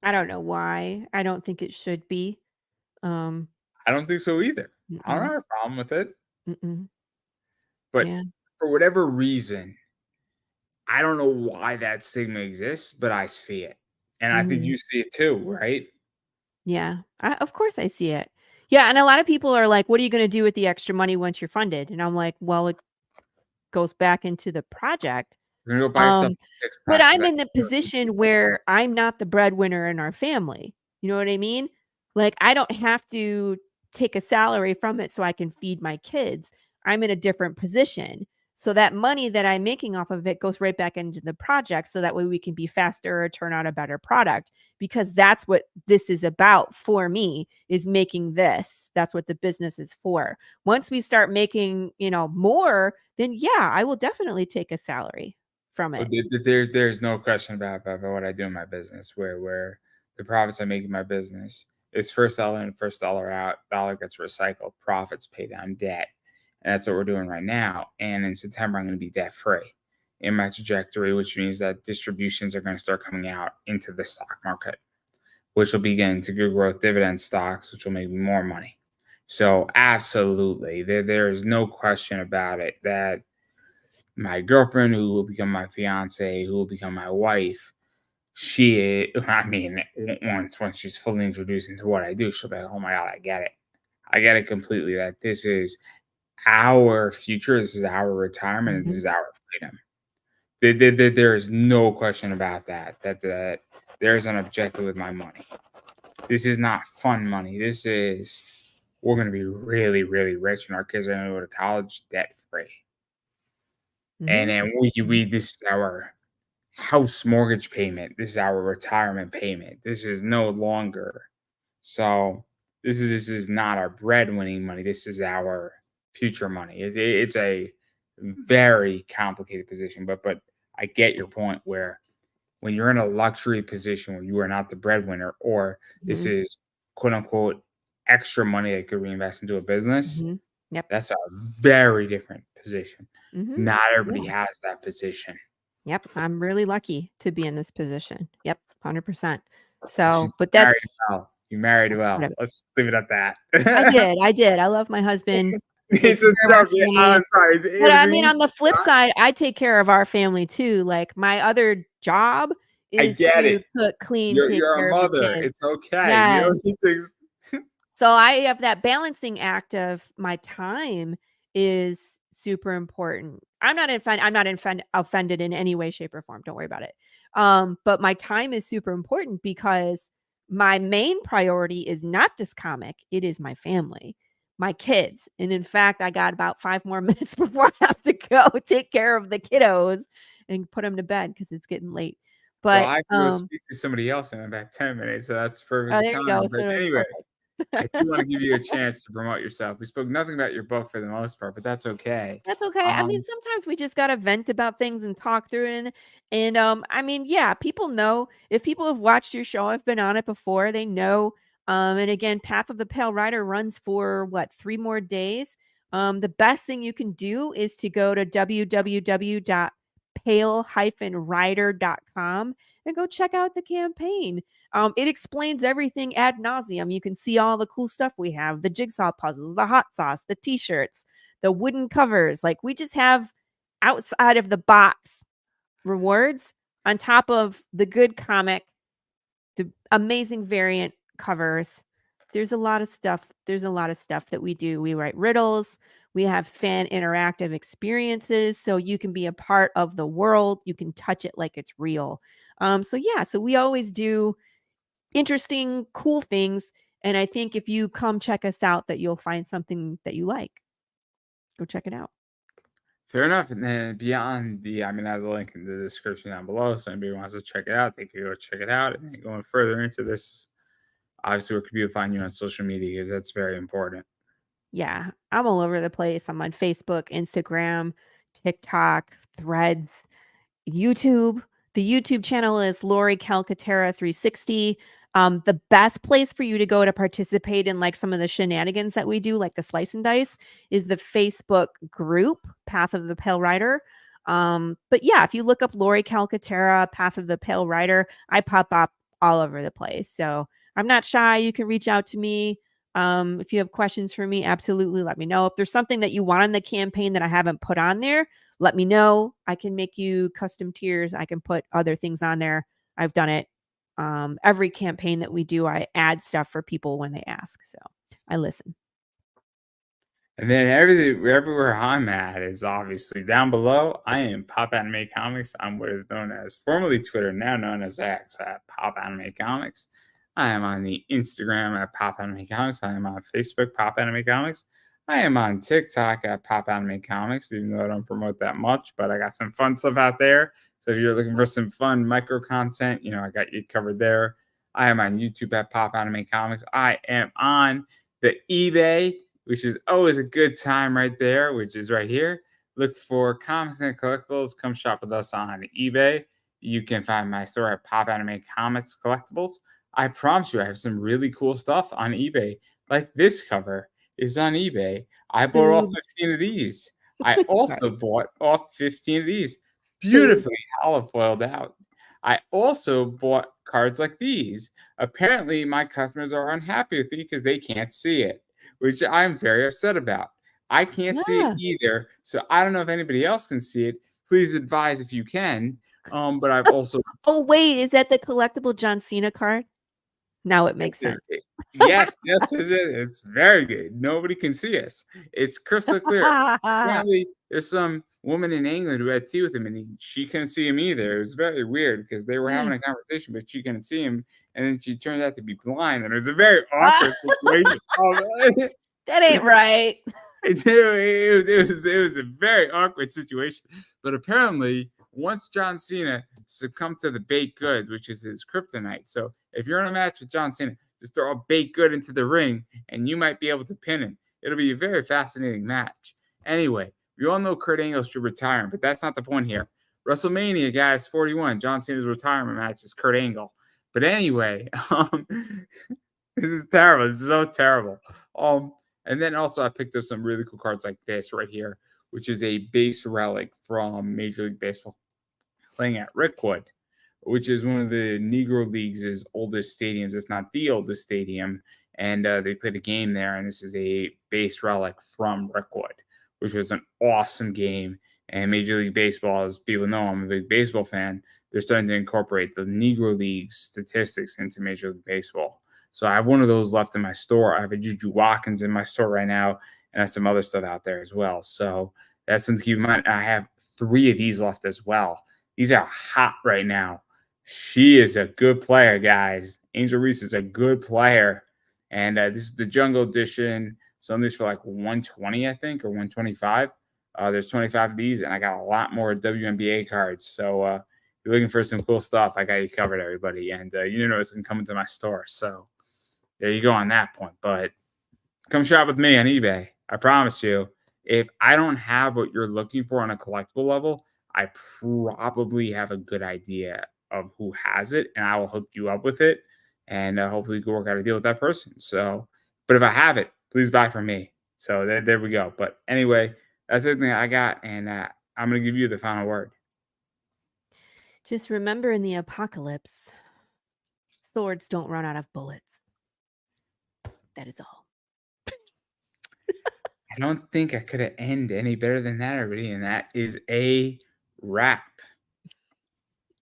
I don't know why. I don't think it should be. Um, I don't think so either. I don't mm-mm, have a problem with it, mm-mm. but Yeah. for whatever reason, I don't know why that stigma exists, but I see it. And I think Mhm. you see it too, right? Yeah. Of course I see it. Yeah, and a lot of people are like, "What are you gonna do with the extra money once you're funded?" And I'm like, "Well, it goes back into the project." You're gonna go buy yourself Um, a six but pack because I'm I in the really position where I'm not the breadwinner in our family. You know what I mean? Like, I don't have to take a salary from it so I can feed my kids. I'm in a different position. So that money that I'm making off of it goes right back into the project so that way we can be faster or turn out a better product, because that's what this is about for me, is making this. That's what the business is for. Once we start making, more, then yeah, I will definitely take a salary from But it. there's no question about what I do in my business, where the profits I make in my business is first dollar in, first dollar out, dollar gets recycled, profits pay down debt. And that's what we're doing right now. And in September, I'm going to be debt free in my trajectory, which means that distributions are going to start coming out into the stock market, which will begin to good growth dividend stocks, which will make more money. So absolutely, there is no question about it that my girlfriend, who will become my fiance, who will become my wife, I mean, once she's fully introduced into what I do, she'll be like, oh my God, I get it. I get it completely, that this is our future. This is our retirement. And this Mhm, is our freedom. There is no question about that there's an objective with my money. This is not fun money. We're going to be really, really rich, and our kids are going to go to college debt free. And mhm, then mhm, this is our house mortgage payment. This is our retirement payment. This is no longer. So this is not our breadwinning money. This is our future money. It's a very complicated position, but I get your point, where when you're in a luxury position where you are not the breadwinner, or this mhm, is quote unquote extra money that could reinvest into a business, mhm. Yep. That's a very different position. Mhm. Not everybody Yeah. has that position. Yep. I'm really lucky to be in this position. Yep. 100%. You So, should but married that's well. You married well. whatever. Let's leave it at that. I did. I did. I love my husband. He takes It's a care of our joke. Yeah, family. sorry. But It was I an mean, on the easy flip shot. side, I take care of our family too. Like my other job I is get to it. cook, clean, You're take you're a care of the mother. kids. It's okay. You Yes. don't need to So I have that balancing act of my time is super important. I'm not offended in any way, shape, or form. Don't worry about it. But my time is super important because my main priority is not this comic. It is my family, my kids. And in fact, I got about 5 more minutes before I have to go take care of the kiddos and put them to bed because it's getting late. Well, But I have to go speak to somebody else in about 10 minutes, so that's oh, perfectly there you go. time. But So it's anyway, I perfect. do wanna give you a chance to promote yourself. We spoke nothing about your book for the most part, but that's okay. That's okay. I mean, Um, sometimes we just gotta vent about things and talk through it, and I mean, yeah, people know if people have watched your show, I've been on it before, they know. And again, Path of the Pale Rider runs for what, 3 more days. The best thing you can do is to go to www.pale-rider.com and go check out the campaign. It explains everything ad nauseum. You can see all the cool stuff we have, the jigsaw puzzles, the hot sauce, the t-shirts, the wooden covers. Like we just have outside of the box rewards on top of the good comic, the amazing variant covers. There's a lot of stuff. There's a lot of stuff that we do. We write riddles. We have fan interactive experiences so you can be a part of the world. You can touch it like it's real. So yeah, so we always do interesting, cool things. And I think if you come check us out, that you'll find something that you like. Go check it out. Fair enough, and then beyond I mean, I have the link in the description down below, so anybody wants to check it out, they can go check it out, and then going further into this, obviously, where can people find you on social media? Because that's very important. Yeah, I'm all over the place. I'm on Facebook, Instagram, TikTok, Threads, YouTube. The YouTube channel is Laurie Calcaterra 360. The best place for you to go to participate in like some of the shenanigans that we do, like the slice and dice, is the Facebook group Path of the Pale Rider. But yeah, if you look up Laurie Calcaterra, Path of the Pale Rider, I pop up all over the place. So I'm not shy. You can reach out to me. If you have questions for me, absolutely let me know. If there's something that you want in the campaign that I haven't put on there, let me know. I can make you custom tiers. I can put other things on there. I've done it. Every campaign that we do, I add stuff for people when they ask. So I listen. And then everywhere I'm at is obviously down below. I am Pop Anime Comics. I'm what is known as formerly Twitter, now known as X at Pop Anime Comics. I am on the Instagram at Pop Anime Comics. I am on Facebook, Pop Anime Comics. I am on TikTok at Pop Anime Comics, even though I don't promote that much, but I got some fun stuff out there. So if you're looking for some fun micro content, I got you covered there. I am on YouTube at Pop Anime Comics. I am on the eBay, which is always a good time right there, which is right here. Look for comics and collectibles. Come shop with us on eBay. You can find my store at Pop Anime Comics Collectibles. I promise you, I have some really cool stuff on eBay. Like this cover is on eBay. I bought all Boobs. 15 of these. I also Sorry. bought all 15 of these, Boobs. beautifully olive-oiled out. I also bought cards like these. Apparently, my customers are unhappy with me because they can't see it, which I'm very upset about. I can't see it Yeah. either, so I don't know if anybody else can see it. Please advise if you can. But I've also Oh, wait. Is that the collectible John Cena card? Now it makes it's a sense. yes, yes, it's very good. Nobody can see us. It's crystal clear. Apparently, there's some woman in England who had tea with him, and she couldn't see him either. It was very weird because they were having Mm. a conversation, but she couldn't see him, and then she turned out to be blind, and it was a very Ah, awkward situation. that ain't right. It was a very awkward situation. But apparently, once John Cena succumbed to the baked goods, which is his kryptonite. So if you're in a match with John Cena, just throw a baked good into the ring, and you might be able to pin him. It'll be a very fascinating match. Anyway, we all know Kurt Angle should retire, but that's not the point here. WrestleMania, guys, 41. John Cena's retirement match is Kurt Angle. But anyway, this is terrible. This is so terrible. And then also I picked up some really cool cards like this right here, which is a base relic from Major League Baseball playing at Rickwood, which is one of the Negro League's oldest stadiums, if not the oldest stadium. And they played a game there, and this is a base relic from Rickwood, which was an awesome game. And Major League Baseball, as people know, I'm a big baseball fan. They're starting to incorporate the Negro League statistics into Major League Baseball. So I have one of those left in my store. I have a Juju Watkins in my store right now, and I have some other stuff out there as well. So that's something to keep in mind. I have 3 of these left as well. These are hot right now. She is a good player, guys. Angel Reese is a good player. And this is the Jungle Edition. Some of these for like 120, I think, or 125. There's 25 of these, and I got a lot more WNBA cards. So if you're looking for some cool stuff, I got you covered, everybody. And you know it's going to come into my store. So there you go on that point. But come shop with me on eBay. I promise you, if I don't have what you're looking for on a collectible level, I probably have a good idea of who has it, and I will hook you up with it, and hopefully you can work out a deal with that person. So, but if I have it, please buy from me. So there we go. But anyway, that's everything I got, and I'm gonna give you the final word. Just remember, in the apocalypse, swords don't run out of bullets. That is all. I don't think I could have ended any better than that, everybody, and that is a wrap.